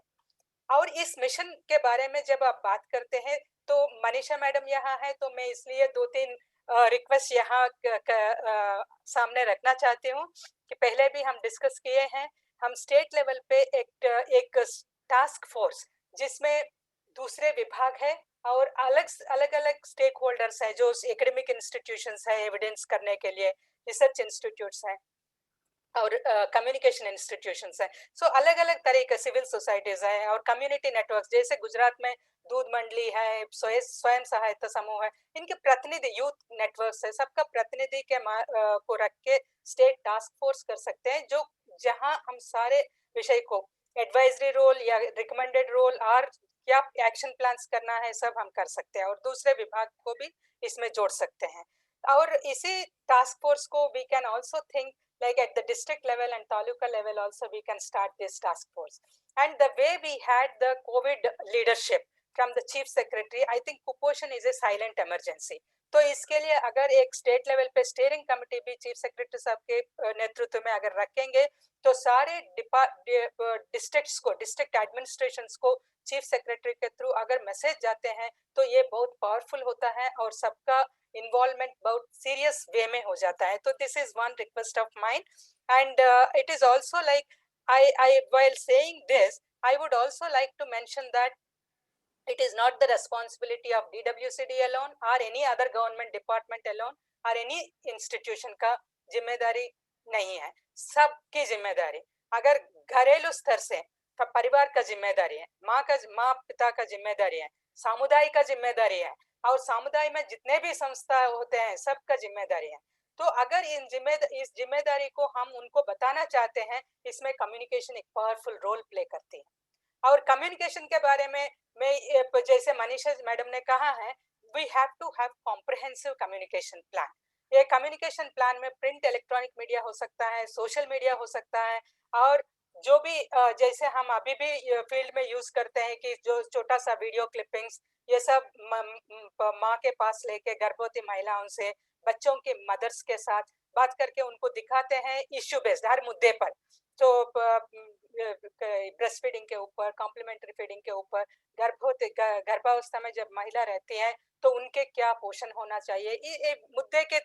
और इस मिशन के बारे में जब आप बात करते हैं तो मनीषा मैडम यहाँ है, तो मैं इसलिए 2-3 रिक्वेस्ट यहाँ सामने रखना चाहती हूँ कि पहले भी हम डिस्कस किए हैं. हम स्टेट लेवल पे एक टास्क फोर्स जिसमें दूसरे विभाग है और अलग अलग स्टेक होल्डर्स हैं, जो एकेडमिक इंस्टीट्यूशंस है एविडेंस करने के लिए, रिसर्च इंस्टीट्यूट्स हैं और कम्युनिकेशन इंस्टीट्यूशंस हैं. सो अलग अलग तरह के सिविल सोसाइटीज हैं और कम्युनिटी नेटवर्क्स, जैसे गुजरात में दूध मंडली है, स्वयं सहायता समूह है, इनके प्रतिनिधि यूथ नेटवर्क्स है, सबका प्रतिनिधि के को रख के स्टेट टास्क फोर्स कर सकते हैं, जो जहां हम सारे विषय को एडवाइजरी रोल या रिकमेंडेड रोल और क्या एक्शन प्लान्स करना है सब हम कर सकते हैं और दूसरे विभाग को भी इसमें जोड़ सकते हैं। और इसी टास्क फोर्स को we can also think like at the district level and taluka level also we can start this task force. And the way we had the COVID leadership from the chief secretary, I think कुपोषण is a silent emergency. तो इसके लिए अगर एक state level पे steering committee भी chief secretary साहब के नेतृत्व में अगर रखेंगे तो सारे डिस्ट्रिक्ट्स को, डिस्ट्रिक्ट एडमिनिस्ट्रेशंस को चीफ सेक्रेटरी के थ्रू अगर मैसेज जाते हैं तो ये बहुत पावरफुल होता है और सबका इन्वॉल्वमेंट बहुत सीरियस वे में हो जाता है। तो this is one request of mine and it is also like I while saying this I would also like to mention that it is not the responsibility of DWCD alone or any other government department alone or any institution का जिम्मेदारी नहीं है, सबकी जिम्मेदारी। अगर घरेलू स्तर से परिवार का जिम्मेदारी है, माँ पिता का जिम्मेदारी है, समुदाय का जिम्मेदारी है और समुदाय में जितने भी संस्था होते हैं सबका जिम्मेदारी है। तो अगर इस जिम्मेदारी को हम उनको बताना चाहते हैं, इसमें कम्युनिकेशन एक पावरफुल रोल प्ले करती है। और कम्युनिकेशन के बारे में मैं जैसे मनीषा मैडम ने कहा है, we have to have comprehensive communication plan. ये कम्युनिकेशन प्लान में प्रिंट इलेक्ट्रॉनिक मीडिया हो सकता है, सोशल मीडिया हो सकता है और जो भी जैसे हम अभी भी फील्ड में यूज करते हैं कि जो छोटा सा वीडियो क्लिपिंग्स ये सब माँ के पास लेके गर्भवती महिलाओं से, बच्चों के मदर्स के साथ बात करके उनको दिखाते हैं इश्यू बेस्ड हर मुद्दे पर। तो ब्रेस्ट फीडिंग के ऊपर, कॉम्प्लीमेंट्री फीडिंग के ऊपर, गर्भावस्था में जब महिला रहती है तो उनके क्या पोषण होना चाहिए, ये मुद्दे के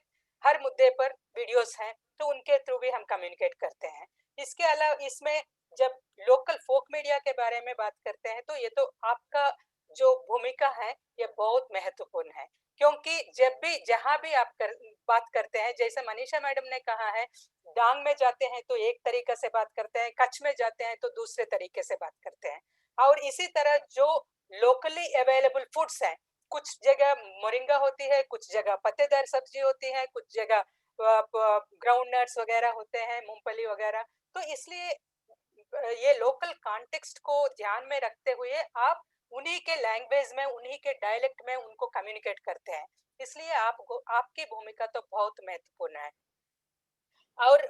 हर मुद्दे पर वीडियोस हैं तो उनके थ्रू भी हम कम्युनिकेट करते हैं। इसके अलावा इसमें जब लोकल फोक मीडिया के बारे में बात करते हैं तो ये तो आपका जो भूमिका है ये बहुत महत्वपूर्ण है, क्योंकि जब भी जहां भी आप बात करते हैं, जैसे मनीषा मैडम ने कहा है, डांग में जाते हैं तो एक तरीके से बात करते हैं, कच्छ में जाते हैं तो दूसरे तरीके से बात करते हैं। और इसी तरह जो लोकली अवेलेबल फूड्स हैं, कुछ जगह मोरिंगा होती है, कुछ जगह पत्तेदार सब्जी होती है, कुछ जगह ग्राउंड नट्स वगैरह होते हैं, मूंगफली वगैरह। तो इसलिए ये लोकल कॉन्टेक्स्ट को ध्यान में रखते हुए आप उन्हीं के लैंग्वेज में, उन्हीं के डायलेक्ट में उनको कम्युनिकेट करते हैं, इसलिए आपकी भूमिका तो बहुत महत्वपूर्ण है। और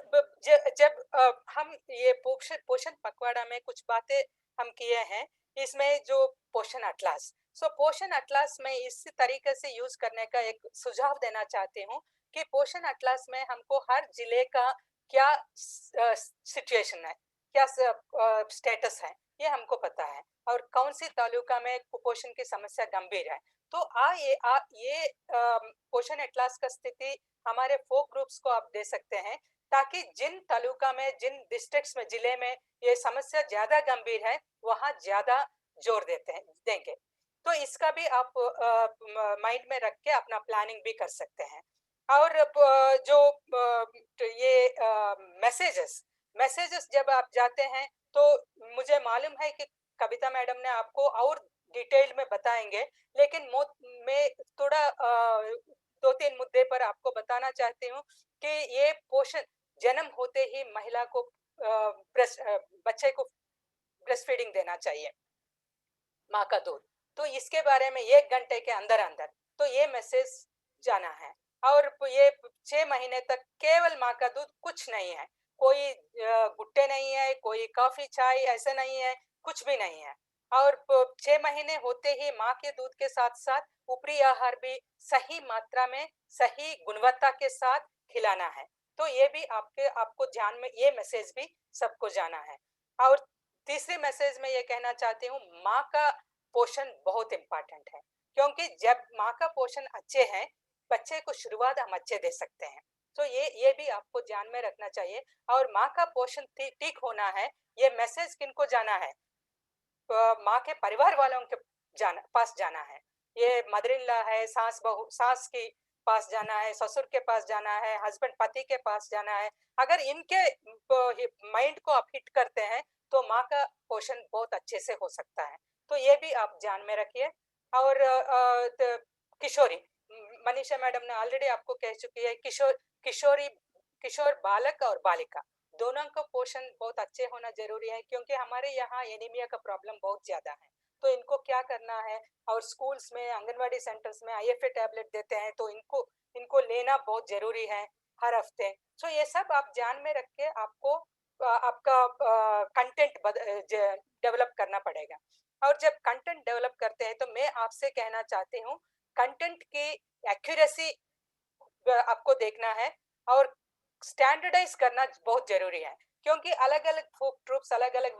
जब हम ये पोषण पखवाड़ा में कुछ बातें हम किए हैं, इसमें जो पोषण अटलास, पोषण अटलास में इस तरीके से यूज करने का एक सुझाव देना चाहती हूँ कि पोषण अटलास में हमको हर जिले का क्या सिचुएशन है, क्या स्टेटस है, ये हमको पता है और कौन सी तालुका में कुपोषण की समस्या गंभीर है। तो ये पोषण एटलास का स्थिति हमारे फोक ग्रुप्स को आप दे सकते हैं, ताकि जिन तालुका में, जिन डिस्ट्रिक्ट्स में, जिले में ये समस्या ज्यादा गंभीर है वहां ज्यादा जोर देंगे। तो इसका भी आप माइंड में रख के अपना प्लानिंग भी कर सकते हैं। और जो ये मैसेजेस जब आप जाते हैं तो मुझे मालूम है कि कविता मैडम ने आपको और डिटेल में बताएंगे, लेकिन मैं थोड़ा 2-3 मुद्दे पर आपको बताना चाहती हूँ कि ये पोषण जन्म होते ही महिला को बच्चे को ब्रेस्ट फीडिंग देना चाहिए, माँ का दूध। तो इसके बारे में 1 घंटे के अंदर तो ये मैसेज जाना है। और ये 6 महीने तक केवल माँ का दूध, कुछ नहीं है, कोई गुट्टे नहीं है, कोई कॉफी चाय ऐसे नहीं है, कुछ भी नहीं है। और 6 महीने होते ही माँ के दूध के साथ साथ ऊपरी आहार भी सही मात्रा में, सही गुणवत्ता के साथ खिलाना है। तो ये भी आपको ध्यान में, ये मैसेज भी सबको जाना है। और तीसरी मैसेज में ये कहना चाहती हूँ, माँ का पोषण बहुत इम्पोर्टेंट है, क्योंकि जब माँ का पोषण अच्छे है, बच्चे को शुरुआत हम अच्छे दे सकते हैं। तो ये भी आपको ध्यान में रखना चाहिए। और माँ का पोषण ठीक होना है, ये मैसेज किनको जाना है, माँ के परिवार वालों के पास जाना है। ये मदर इन लॉ है, सास के पास जाना है, ससुर के पास जाना है, हस्बैंड पति के पास जाना है। अगर इनके माइंड को आप हिट करते हैं तो माँ का पोषण बहुत अच्छे से हो सकता है। तो ये भी आप ध्यान में रखिए। और किशोरी, मनीषा मैडम ने ऑलरेडी आपको कह चुकी है, किशोर बालक और बालिका, दोनों का पोषण बहुत अच्छे होना जरूरी है, क्योंकि हमारे यहाँ एनीमिया का प्रॉब्लम बहुत ज्यादा है। तो इनको क्या करना है, और स्कूल्स में आंगनवाड़ी सेंटर्स में IFA टैबलेट देते हैं, तो इनको लेना बहुत जरूरी है हर हफ्ते। तो ये सब आप ध्यान में रख के आपको आपका कंटेंट डेवलप करना पड़ेगा। और जब कंटेंट डेवलप करते हैं तो मैं आपसे कहना चाहती हूँ, कंटेंट की एक्यूरेसी आपको देखना है और स्टैंडर्डाइज करना बहुत जरूरी है, क्योंकि अलग अलग फोक ट्रूप्स अलग अलग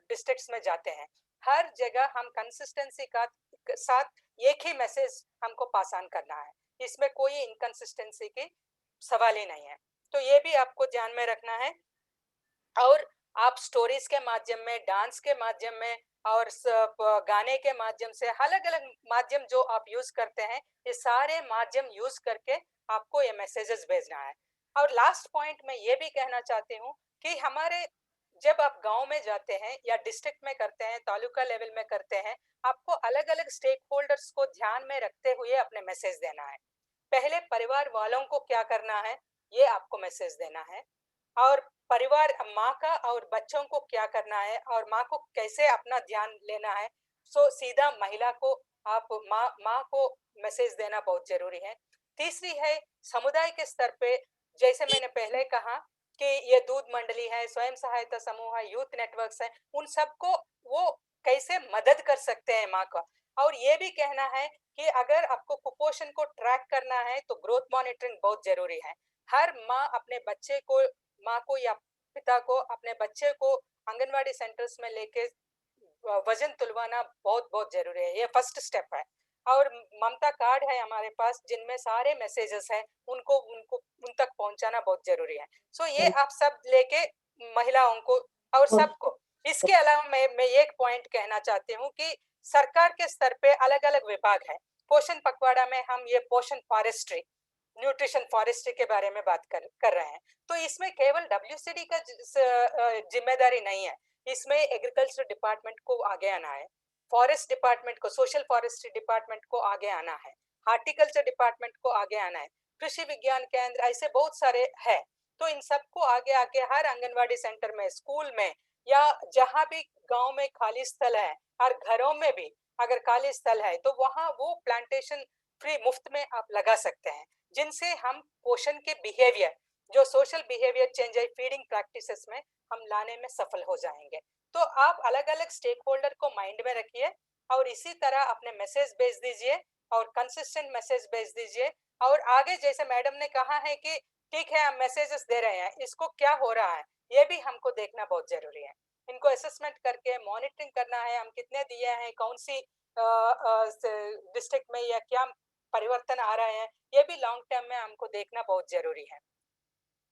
डिस्ट्रिक्ट्स में जाते हैं। हर जगह हम कंसिस्टेंसी का साथ एक ही मैसेज हमको पास ऑन करना है, इसमें कोई इनकंसिस्टेंसी की सवाल ही नहीं है। तो ये भी आपको ध्यान में रखना है। और आप स्टोरीज के माध्यम में, डांस के माध्यम में और गाने के माध्यम से, अलग अलग माध्यम जो आप यूज करते हैं, ये सारे माध्यम यूज करके आपको ये मैसेजेस भेजना है। और लास्ट पॉइंट मैं ये भी कहना चाहती हूँ कि हमारे जब आप गांव में जाते हैं या डिस्ट्रिक्ट में करते हैं, तालुका लेवल में करते हैं, आपको अलग अलग स्टेक होल्डर्स को ध्यान में रखते हुए अपने मैसेज देना है। पहले परिवार वालों को क्या करना है, ये आपको मैसेज देना है। और परिवार माँ का और बच्चों को क्या करना है और माँ को कैसे अपना ध्यान लेना है, सो सीधा महिला को आप माँ को मैसेज देना बहुत जरूरी है। तीसरी है समुदाय के स्तर पे, जैसे मैंने पहले कहा कि ये दूध मंडली है, स्वयं सहायता समूह है, यूथ नेटवर्क्स है, उन सबको वो कैसे मदद कर सकते हैं माँ का। और ये भी कहना है कि अगर आपको कुपोषण को ट्रैक करना है तो ग्रोथ मॉनिटरिंग बहुत जरूरी है। हर माँ अपने बच्चे को, माँ को या पिता को अपने बच्चे को आंगनवाड़ी सेंटर्स में लेके वजन तुलवाना बहुत बहुत जरूरी है। ये फर्स्ट स्टेप है। और ममता कार्ड है हमारे पास जिनमें सारे मैसेजेस हैं, उनको उनको उन तक पहुंचाना बहुत जरूरी है। सो ये आप सब लेके महिलाओं को और सबको। इसके अलावा मैं एक पॉइंट कहना चाहती हूँ कि सरकार के स्तर पे अलग अलग विभाग है। पोषण पखवाड़ा में हम ये पोषण फॉरेस्ट्री, न्यूट्रिशन फॉरेस्ट्री के बारे में बात कर रहे हैं। तो इसमें केवल WCD का जिम्मेदारी नहीं है, इसमें एग्रीकल्चर डिपार्टमेंट को आगे आना है, फॉरेस्ट डिपार्टमेंट को, सोशल फॉरेस्ट्री डिपार्टमेंट को आगे आना है, हार्टिकल्चर डिपार्टमेंट को आगे आना है, कृषि विज्ञान केंद्र, ऐसे बहुत सारे है। तो इन सबको आगे आके हर आंगनवाड़ी सेंटर में, स्कूल में, या जहाँ भी गांव में खाली स्थल है, हर घरों में भी अगर खाली स्थल है तो वहाँ वो प्लांटेशन फ्री मुफ्त में आप लगा सकते हैं, जिनसे हम पोषण के बिहेवियर, जो सोशल बिहेवियर चेंज है फीडिंग प्रैक्टिसेस में, हम लाने में सफल हो जाएंगे। तो आप अलग अलग स्टेक होल्डर को माइंड में रखिए और इसी तरह अपने मैसेज भेज दीजिए और कंसिस्टेंट मैसेज भेज दीजिए। और आगे जैसे मैडम ने कहा है कि ठीक है हम मैसेजेस दे रहे हैं, इसको क्या हो रहा है ये भी हमको देखना बहुत जरूरी है। इनको असेसमेंट करके मॉनिटरिंग करना है, हम कितने दिए हैं, कौन सी डिस्ट्रिक्ट में या क्या परिवर्तन आ रहे हैं, ये भी लॉन्ग टर्म में हमको देखना बहुत जरूरी है।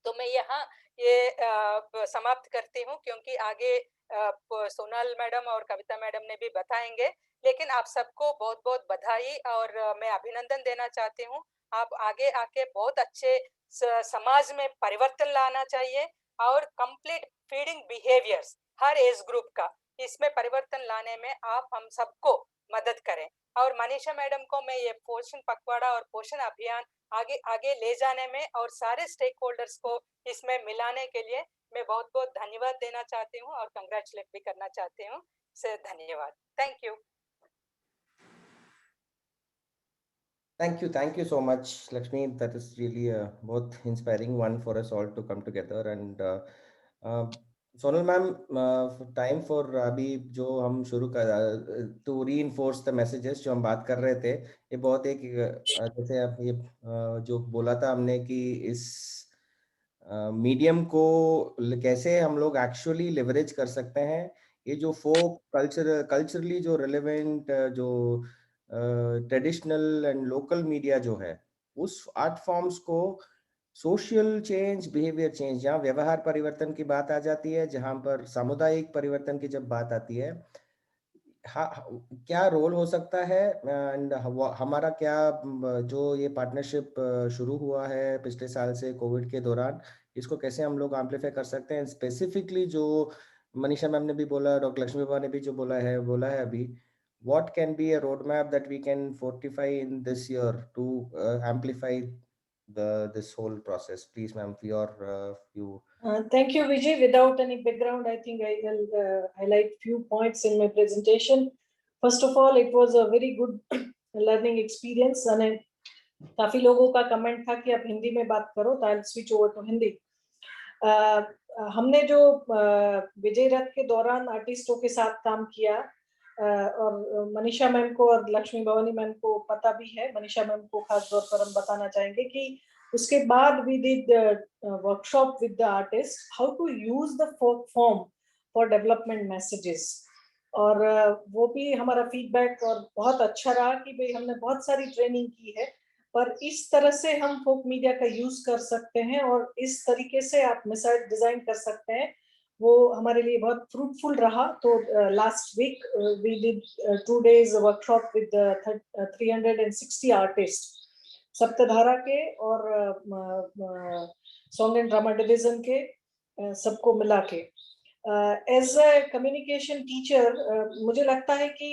तो मैं यहाँ ये समाप्त करती हूँ, क्योंकि आगे सोनल मैडम और कविता मैडम ने भी बताएंगे। लेकिन आप सबको बहुत बहुत बधाई और मैं अभिनंदन देना चाहती हूँ। आप आगे आके बहुत अच्छे समाज में परिवर्तन लाना चाहिए और कंप्लीट फीडिंग बिहेवियर्स हर एज ग्रुप का, इसमें परिवर्तन लाने में आप हम सबको मदद करें। और मनीषा मैडम को मैं ये पोषण पखवाड़ा और पोषण अभियान आगे आगे ले जाने में और सारे स्टेक होल्डर्स को इसमें मिलाने के लिए मैं बहुत बहुत धन्यवाद देना चाहती हूँ और कंग्रेचुलेट भी करना चाहती हूँ। से धन्यवाद। Thank you. Thank you so much, Lakshmi. That is really a both inspiring one for us all to come together. And Sonal ma'am, time for अभी जो हम शुरू कर to reinforce the messages जो हम बात कर रहे थे, ये बहुत एक जैसे आप ये जो बोला था हमने कि इस मीडियम को कैसे हम लोग एक्चुअली लिवरेज कर सकते हैं। ये जो फोक कल्चरली जो रिलेवेंट जो ट्रेडिशनल एंड लोकल मीडिया जो है, उस आर्ट फॉर्म्स को सोशल चेंज, बिहेवियर चेंज, जहाँ व्यवहार परिवर्तन की बात आ जाती है, जहाँ पर सामुदायिक परिवर्तन की जब बात आती है, क्या रोल हो सकता है एंड हमारा क्या जो ये पार्टनरशिप शुरू हुआ है पिछले साल से कोविड के दौरान, इसको कैसे हम लोग एम्पलीफाई कर सकते हैं। स्पेसिफिकली जो मनीषा मैम ने भी बोला, डॉक्टर लक्ष्मी बाबा ने भी जो बोला है अभी, what can be a roadmap that we can fortify in this year to amplify this whole process. Please, ma'am, you. Thank you, Vijay. Without any background, I think I will highlight few points in my presentation. First of all, it was a very good learning experience. And काफी लोगों का comment था कि आप हिंदी में बात करो, तो I'll switch over to Hindi. हमने जो विजय रथ के दौरान आर्टिस्टों के साथ काम किया, और मनीषा मैम को और लक्ष्मी भवानी मैम को पता भी है, मनीषा मैम को खास तौर पर हम बताना चाहेंगे कि उसके बाद we did workshop with the artist how to use the folk form for development messages. और वो भी हमारा फीडबैक और बहुत अच्छा रहा कि भाई हमने बहुत सारी ट्रेनिंग की है, पर इस तरह से हम फोक मीडिया का यूज कर सकते हैं और इस तरीके से आप मैसेज डिजाइन कर सकते हैं, वो हमारे लिए बहुत फ्रूटफुल रहा. तो last week we did 2 days workshop with 360 artist, Saptadhara के और सॉन्ग एंड ड्रामा डिवीजन के, सबको मिला के. एज अ कम्युनिकेशन टीचर मुझे लगता है कि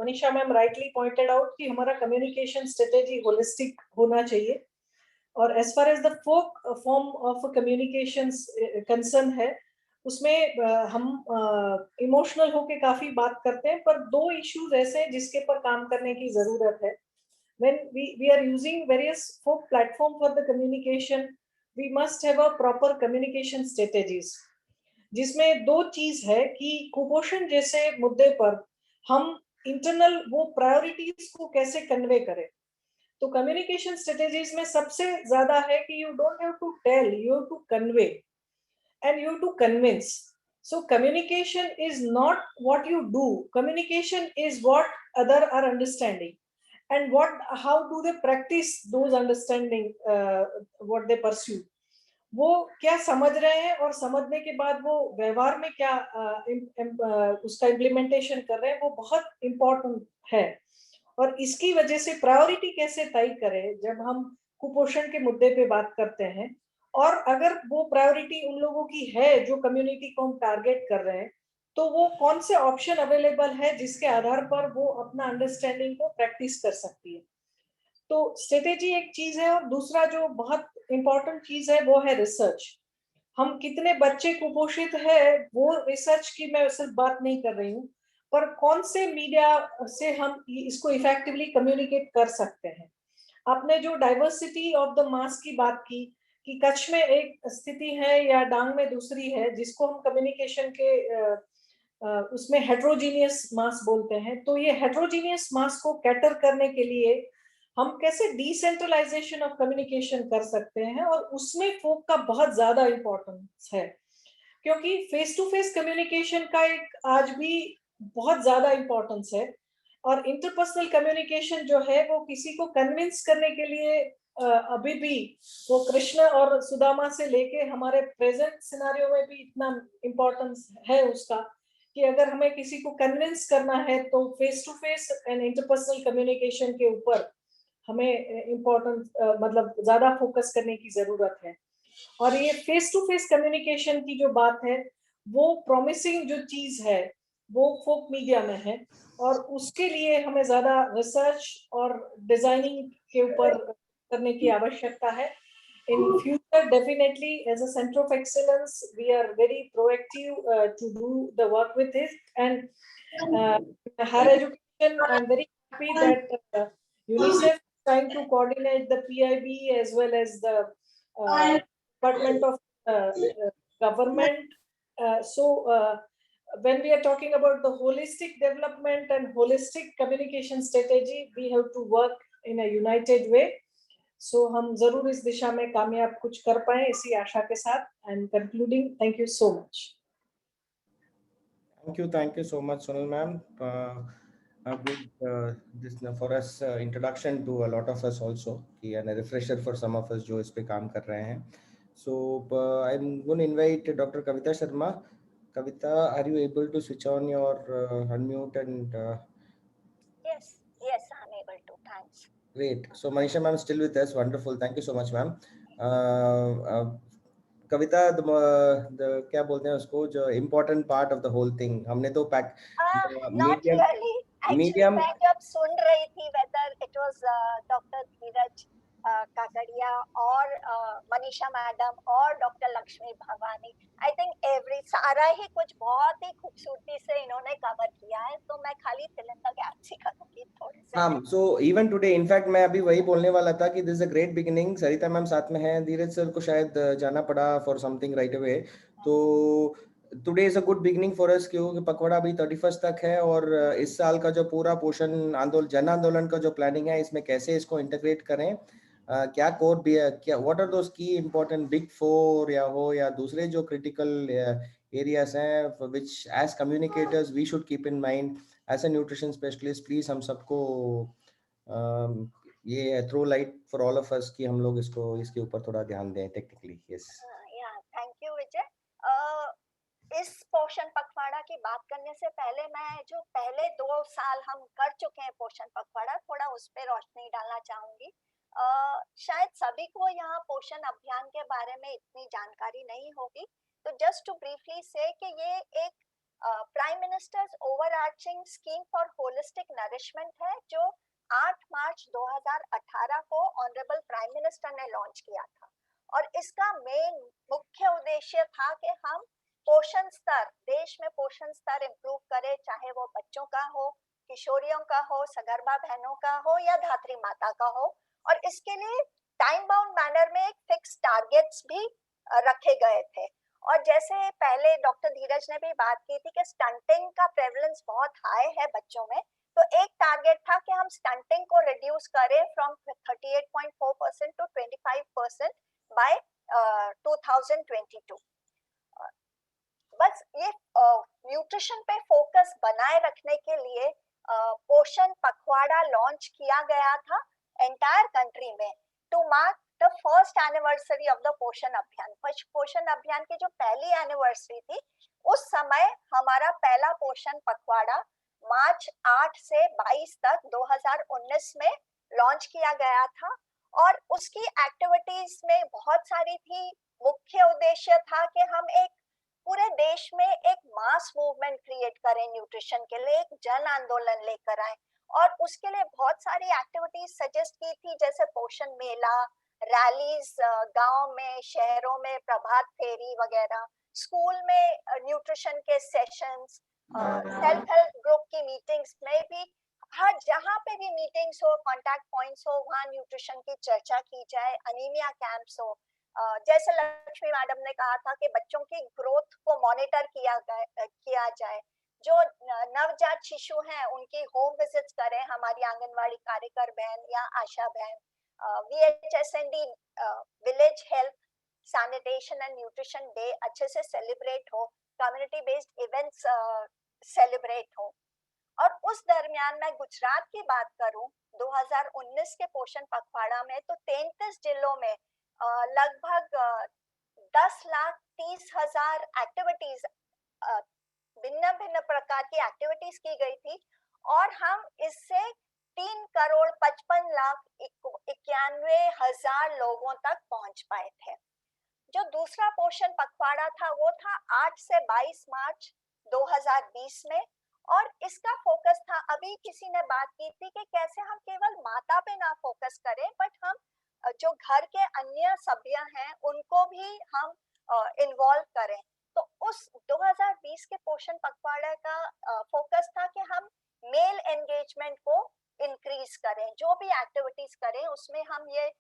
Manisha ma'am rightly pointed out कि हमारा कम्युनिकेशन स्ट्रेटेजी होलिस्टिक होना चाहिए. और as far as the folk form of communication concern है, उसमें हम इमोशनल होके काफी बात करते हैं, पर 2 इश्यूज ऐसे हैं जिसके पर काम करने की जरूरत है. When we are using various folk platform for the communication, we must have a proper communication strategies, जिसमें 2 चीज है कि कुपोषण जैसे मुद्दे पर हम इंटरनल वो प्रायोरिटीज को कैसे कन्वे करें. तो कम्युनिकेशन स्ट्रेटेजीज में सबसे ज्यादा है कि you don't have to tell, you have to convey and you have to convince. So communication is not what you do, communication is what other are understanding and how do they practice those understanding, what they pursue. वो क्या समझ रहे हैं और समझने के बाद वो व्यवहार में क्या उसका इम्प्लीमेंटेशन कर रहे हैं, वो बहुत इम्पोर्टेंट है. और इसकी वजह से प्रायोरिटी कैसे तय करें जब हम कुपोषण के मुद्दे पे बात करते हैं, और अगर वो प्रायोरिटी उन लोगों की है जो कम्युनिटी को हम टारगेट कर रहे हैं, तो वो कौन से ऑप्शन अवेलेबल है जिसके आधार पर वो अपना अंडरस्टैंडिंग को प्रैक्टिस कर सकती है. तो स्ट्रेटेजी एक चीज है, और दूसरा जो बहुत इंपॉर्टेंट चीज है वो है रिसर्च. हम कितने बच्चे कुपोषित है वो रिसर्च की मैं सिर्फ बात नहीं कर रही हूँ, पर कौन से मीडिया से हम इसको इफेक्टिवली कम्युनिकेट कर सकते हैं. आपने जो डाइवर्सिटी ऑफ द मास की बात की कि कच्छ में एक स्थिति है या डांग में दूसरी है, जिसको हम कम्युनिकेशन के उसमें हेट्रोजीनियस मास बोलते हैं. तो ये हेट्रोजीनियस मास को कैटर करने के लिए हम कैसे डिसेंट्रलाइजेशन ऑफ कम्युनिकेशन कर सकते हैं, और उसमें फोक का बहुत ज्यादा इंपॉर्टेंस है, क्योंकि फेस टू फेस कम्युनिकेशन का एक आज भी बहुत ज्यादा इंपॉर्टेंस है. और इंटरपर्सनल कम्युनिकेशन जो है वो किसी को कन्विंस करने के लिए अभी भी वो कृष्ण और सुदामा से लेके हमारे प्रेजेंट सिनेरियो में भी इतना इम्पोर्टेंस है उसका, कि अगर हमें किसी को कन्विंस करना है तो face to face and interpersonal communication के ऊपर हमें इम्पोर्टेंट मतलब ज्यादा फोकस करने की जरूरत है. और ये फेस टू फेस कम्युनिकेशन की जो बात है, वो प्रॉमिसिंग जो चीज है वो फोक मीडिया में है, और उसके लिए हमें ज्यादा रिसर्च और डिजाइनिंग के ऊपर करने की आवश्यकता है. In future, definitely, as a center of excellence, we are very proactive to do the work with it. And higher education, I'm very happy that UNICEF is trying to coordinate the PIB as well as the Department of Government. When we are talking about the holistic development and holistic communication strategy, we have to work in a united way. So हम जरूर इस दिशा में कामयाब कुछ कर पाए, इसी आशा के साथ I am concluding. Thank you so much. Thank you so much, Sonal ma'am. This for us introduction to a lot of us also, and a refresher for some of us जो इस पे काम कर रहे हैं. So I'm going to invite Dr. Kavita Sharma. Kavita, are you able to switch on your unmute and? Yes, I'm able to. Thanks. Great. So Manisha ma'am still with us. Wonderful. Thank you so much, ma'am. Kavita, the क्या बोलते हैं उसको, जो important part of the whole thing, हमने तो Not really. Actually, मैं जब सुन रही थी whether it was Dr. Dheeraj Kakadiya और मनीषा मैडम और doctor Lakshmi Bhavani, I think every सारा ही कुछ बहुत ही खूबसूरती से इन्होंने कवर किया है, तो मैं खाली फिल इन द गैप्स ही करूंगी थोड़े से। हाँ, सो इवन टुडे इनफैक्ट मैं अभी वही बोलने वाला था कि this is a great beginning. Sarita ma'am साथ में है, धीरज सर को शायद जाना पड़ा फॉर समथिंग राइट अवे, तो today is a good beginning for us, क्योंकि पखवाड़ा अभी 31 तक है और इस साल का जो पूरा पोषण आंदोलन जन आंदोलन का जो प्लानिंग है, इसमें कैसे इसको इंटीग्रेट करें, क्या कोर भी है, क्या व्हाट आर दोस की इंपॉर्टेंट बिग फोर या दूसरे जो क्रिटिकल एरियाज हैं which as communicators we should keep in mind as a nutrition specialist. Please हम सबको ये throw light for all of us कि हम लोग इसके ऊपर थोड़ा ध्यान दें technically. Yes, yeah thank you Vijay. इस पोषण पखवाड़ा की बात करने से पहले मैं जो पहले 2 साल हम कर चुके हैं पोषण पखवाड़ा, थोड़ा उस पर रोशनी डालना चाहूंगी। शायद सभी को यहाँ पोषण अभियान के बारे में इतनी जानकारी नहीं होगी, तो जस्ट टू ब्रीफली से कि ये एक prime ministers overarching scheme for holistic nourishment है, जो 8 मार्च 2018 को ऑनरेबल प्राइम मिनिस्टर ने लॉन्च किया था। और इसका मेन मुख्य उद्देश्य था कि हम पोषण स्तर, देश में पोषण स्तर इम्प्रूव करें, चाहे वो बच्चों का हो, किशोरियों का हो, सगर्भा बहनों का हो या धात्री माता का हो। और इसके लिए टाइम बाउंड मैनर में एक फिक्स टारगेट्स भी रखे गए थे। और जैसे पहले डॉक्टर धीरज ने भी बात की थी कि स्टंटिंग का प्रेवलेंस बहुत हाई है बच्चों में, तो एक टारगेट था कि हम स्टंटिंग को रिड्यूस करें फ्रॉम 38.4% टू 25% बाय 2022। बस ये न्यूट्रिशन पे फोकस बनाए रखने के लिए पोषण पखवाड़ा लॉन्च किया गया था एंटायर कंट्री में, to mark the first anniversary of the Poshan Abhiyan. पोषण अभियान की जो पहली एनिवर्सरी थी, उस समय हमारा पहला पोषण पखवाड़ा मार्च 8 से 22 तक 2019 में लॉन्च किया गया था। और उसकी एक्टिविटीज में बहुत सारी थी। मुख्य उद्देश्य था कि हम एक पूरे देश में एक मास मूवमेंट क्रिएट करें न्यूट्रिशन के लिए, एक जन आंदोलन लेकर आए। और उसके लिए बहुत सारी एक्टिविटीज सजेस्ट की थी, जैसे पोषण मेला, रैलीज गांव में, शहरों में, प्रभात फेरी वगैरह, स्कूल में न्यूट्रिशन के सेशंस, सेल्फ हेल्प ग्रुप की मीटिंग्स में भी, हर जहाँ पे भी मीटिंग्स हो, कांटेक्ट पॉइंट्स हो, वहाँ न्यूट्रिशन की चर्चा की जाए, अनीमिया कैंप्स हो। जैसे लक्ष्मी मैडम ने कहा था कि बच्चों की ग्रोथ को मॉनिटर किया जाए, जो नवजात शिशु हैं उनकी होम विजिट्स करें हमारी आंगनवाड़ी कार्यकर बहन या आशा बहन। VHSND village health sanitation and nutrition day अच्छे से सेलिब्रेट हो, कम्युनिटी बेस्ड इवेंट्स सेलिब्रेट हो। और उस दरमियान मैं गुजरात की बात करूं, 2019 के पोषण पखवाड़ा में तो 33 जिलों में लगभग 10,30,000 एक्टिविटीज, भिन्न भिन्न प्रकार की एक्टिविटीज की गई थी। और हम इससे 3,55,91,000 लोगों तक पहुंच पाए थे। जो दूसरा पोषण पखवाड़ा था वो था 8 से 22 मार्च 2020 में, और इसका फोकस था, अभी किसी ने बात की थी कि कैसे हम केवल माता पे ना फोकस करें, बट हम जो घर के अन्य सभ्य हैं उनको भी हम इन्वॉल्व करें। तो उस 2020 के पोषण पखवाड़ा का फोकस था कि हम मेल एंगेजमेंट को इंक्रीज करें, जो भी एक्टिविटीज करें उसमें हम ये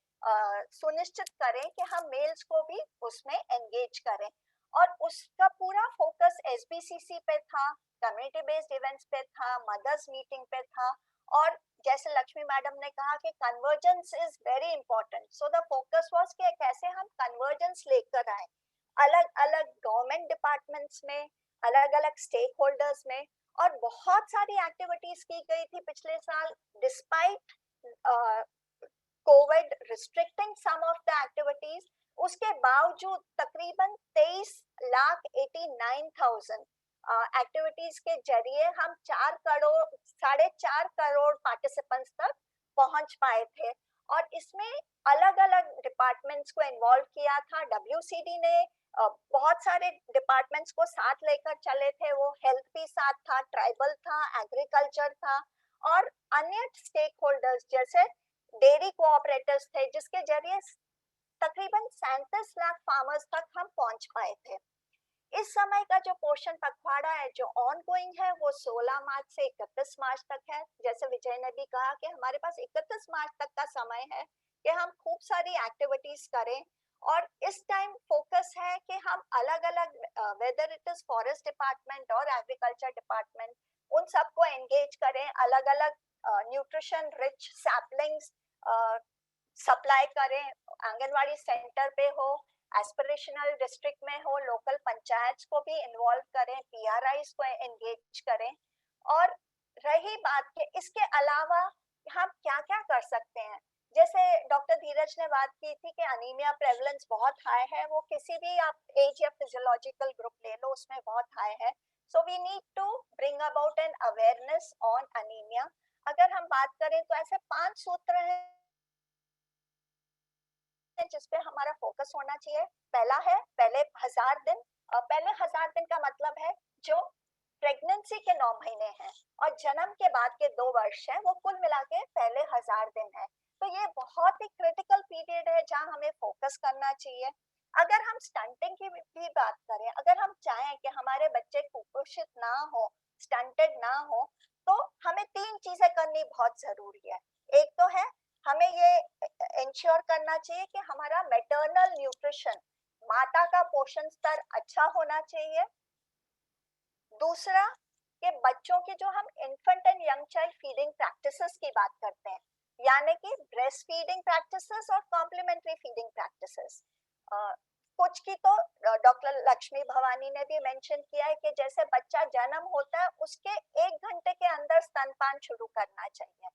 सुनिश्चित करें कि हम मेल्स को भी उसमें एंगेज करें। और उसका पूरा फोकस SBCC पे था, कम्युनिटी बेस्ड इवेंट्स पे था, मदर्स मीटिंग पे था। और जैसे लक्ष्मी मैडम ने कहा कि convergence is very important, so the focus was कि कैसे हम कन्वर्जेंस लेकर आए अलग अलग गवर्नमेंट डिपार्टमेंट्स में, अलग अलग स्टेक होल्डर्स में। और बहुत सारी एक्टिविटीज की गई थी पिछले साल, despite covid restricting some of the activities. उसके बावजूद तकरीबन 23,89,000 एक्टिविटीज के जरिए हम 4.5 करोड़ पार्टिसिपेंट्स तक पहुंच पाए थे। और इसमें अलग अलग डिपार्टमेंट्स को इन्वॉल्व किया था। WCD ने बहुत सारे डिपार्टमेंट्स को साथ लेकर चले थे, वो हेल्थ भी साथ था, ट्राइबल था, एग्रीकल्चर था, और अन्य स्टेक होल्डर्स जैसे डेयरी कोऑपरेटिव्स थे, जिसके जरिए तकरीबन 37 लाख फार्मर्स तक हम पहुंच पाए थे। इस समय का जो पोषण पखवाड़ा है जो ऑनगोइंग है वो 16 मार्च से 31 मार्च तक है। जैसे विजय ने भी कहा कि हमारे पास 31 मार्च तक का समय है कि हम खूब सारी एक्टिविटीज करें, और इस टाइम फोकस है कि हम अलग अलग whether it is forest department और एग्रीकल्चर डिपार्टमेंट, उन सबको एंगेज करें, अलग अलग न्यूट्रिशन रिच सैपलिंग्स सप्लाई करें, आंगनवाड़ी सेंटर पे हो, एस्पिरेशनल डिस्ट्रिक्ट में हो, लोकल पंचायत को भी इन्वॉल्व करें, पीआरआईज को एंगेज करें। और रही बात के इसके अलावा हम क्या क्या कर सकते हैं, जैसे डॉक्टर धीरज ने बात की थी कि अनीमिया प्रेवलेंस बहुत हाई है, वो किसी भी आप एज या फिजियोलॉजिकल ग्रुप ले लो उसमें बहुत हाई है। So we need to bring about an awareness on anaemia. अगर हम बात करें तो ऐसे 5 सूत्र हैं जिसपे हमारा फोकस होना चाहिए। पहला है पहले 1000 दिन। पहले 1000 दिन का मतलब है जो प्रेगनेंसी के 9 महीने हैं और जन्म के बाद के 2 वर्ष हैं, वो कुल मिला के पहले 1000 दिन है। तो ये बहुत ही क्रिटिकल पीरियड है जहाँ हमें फोकस करना चाहिए। अगर हम स्टंटिंग की भी बात करें, अगर हम चाहें कि हमारे बच्चे कुपोषित ना हो, स्टंटेड ना हो, तो हमें 3 चीजें करनी बहुत जरूरी है। एक तो है हमें ये इंश्योर करना चाहिए कि हमारा मैटरनल न्यूट्रिशन, माता का पोषण स्तर अच्छा होना चाहिए। दूसरा कि बच्चों की जो हम infant and young child feeding practices की बात करते हैं, यानी कि ब्रेस्ट फीडिंग प्रैक्टिसेस और कॉम्प्लीमेंट्री फीडिंग प्रैक्टिसेस, कुछ की तो डॉक्टर लक्ष्मी भवानी ने भी मेंशन किया है कि जैसे बच्चा जन्म होता है उसके 1 घंटे के अंदर स्तनपान शुरू करना चाहिए।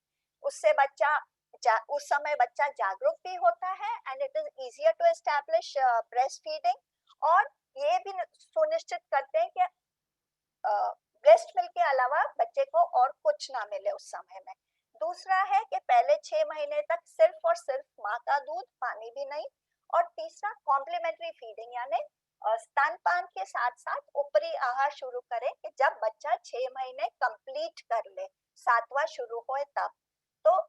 उससे बच्चा उस समय बच्चा जागरूक भी होता है and it is easier to establish breast feeding. और ये भी सुनिश्चित करते हैं कि ब्रेस्ट मिल्क के अलावा बच्चे को और कुछ ना मिले उस समय में। दूसरा है कि पहले 6 महीने तक सिर्फ और सिर्फ माँ का दूध, पानी भी नहीं। और तीसरा कॉम्प्लीमेंट्री फीडिंग, यानी स्तनपान के साथ साथ ऊपरी आहार शुरू करें कि जब बच्चा 6 महीने कंप्लीट कर ले, 7वां शुरू होए तब। तो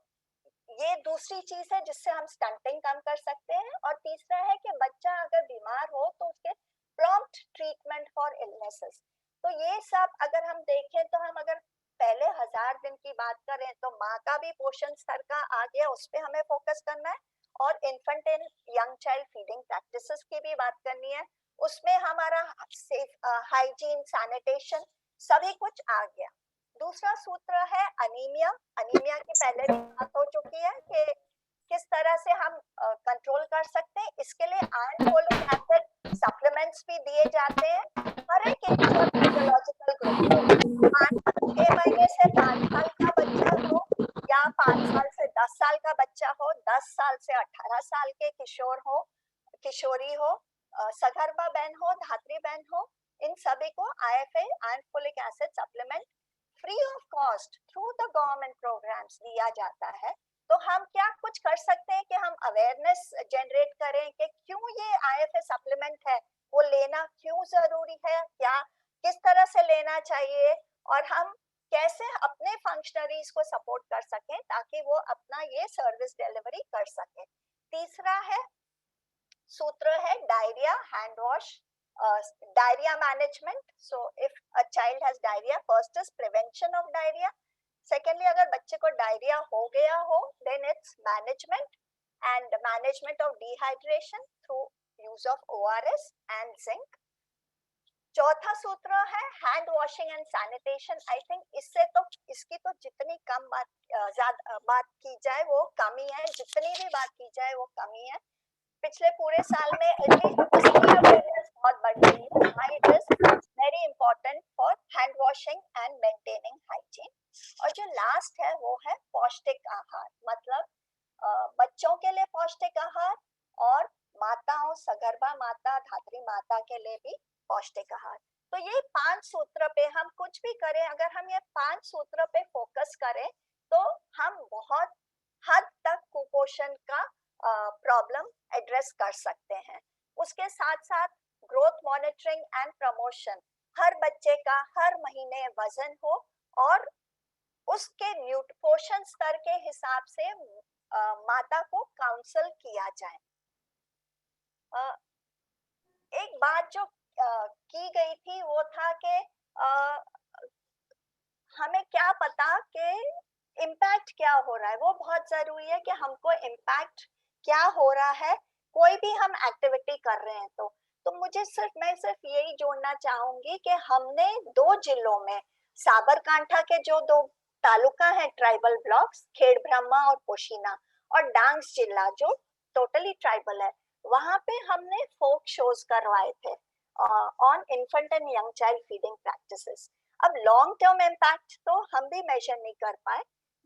ये दूसरी चीज है जिससे हम स्टंटिंग कम कर सकते हैं। और तीसरा है कि बच्चा अगर बीमार हो तो उसके प्रॉम्प्ट ट्रीटमेंट फॉर इलनेसेस। तो ये सब अगर हम देखें तो हम अगर पहले 1000 दिन की बात करें तो माँ का भी पोषण स्तर का आ गया, उस पर हमें फोकस करना है। और infant and young child feeding practices की भी बात करनी है, उसमें हमारा सेफ हाइजीन, सैनिटेशन सभी कुछ आ गया। दूसरा सूत्र है अनीमिया। अनीमिया की पहले भी बात हो चुकी है कि किस तरह से हम कंट्रोल कर सकते हैं। इसके लिए आयरन फोलिक एसिड सप्लीमेंट्स भी दिए जाते हैं हर एक फिजियोलॉजिकल ग्रुप को। 6 महीने से 5 साल का बच्चा हो या 5 साल से 10 साल का बच्चा हो, 10 साल से 18 साल के किशोर हो, किशोरी हो, सगर्भा बहन हो, धात्री बहन हो, इन सभी को IFA iron folic acid supplement free of cost through the government programmes दिया जाता है। तो हम क्या कुछ कर सकते हैं कि हम अवेयरनेस जनरेट करें कि क्यों ये आईएफए सप्लीमेंट है, वो लेना क्यों जरूरी है, क्या किस तरह से लेना चाहिए, और हम कैसे अपने फंक्शनरीज को सपोर्ट कर सकें ताकि वो अपना ये सर्विस डिलीवरी कर सकें। तीसरा है सूत्र है diarrhoea, hand wash, diarrhea management. So if a child has diarrhea, first is prevention of diarrhea. Secondly, अगर बच्चे को डायरिया हो गया हो, then it's management and management of dehydration through use of ORS and zinc. चौथा सूत्र है hand washing and sanitation. I think इसकी तो जितनी कम बात की जाए वो कमी है, जितनी भी बात की जाए वो कमी है। पिछले पूरे साल में अवेयरनेस बहुत बढ़ गई है। Why it is very important for hand washing and maintaining hygiene. और जो लास्ट है वो है पौष्टिक आहार, मतलब बच्चों के लिए पौष्टिक आहार और माताओं, सगर्भा माता, धात्री माता के लिए भी पौष्टिक आहार। तो ये 5 सूत्र पे हम कुछ भी करें, अगर हम ये 5 सूत्र पे फोकस करें तो हम बहुत हद तक कुपोषण का प्रॉब्लम एड्रेस कर सकते हैं। उसके साथ साथ ग्रोथ मॉनिटरिंग एंड प्रमोशन, हर बच्चे का हर महीने वजन हो और उसके पोषण स्तर के हिसाब से माता को काउंसल किया जाए। एक बात जो की गई थी वो था कि हमें क्या पता कि इम्पैक्ट क्या हो रहा है, वो बहुत जरूरी है कि हमको इम्पैक्ट क्या हो रहा है कोई भी हम एक्टिविटी कर रहे हैं तो मैं सिर्फ यही जोड़ना चाहूंगी कि हमने 2 जिलों में साबरकांठा के जो 2 तालुका है ट्राइबल ब्लॉक्स, खेड़ ब्रह्मा और पोशीना, और डांग्स जिला जो टोटली ट्राइबल है, वहां पे हमने फोक शोज करवाए थे on infant and young child feeding practices. अब लॉन्ग टर्म इम्पैक्ट तो हम भी मेजर नहीं कर पाए,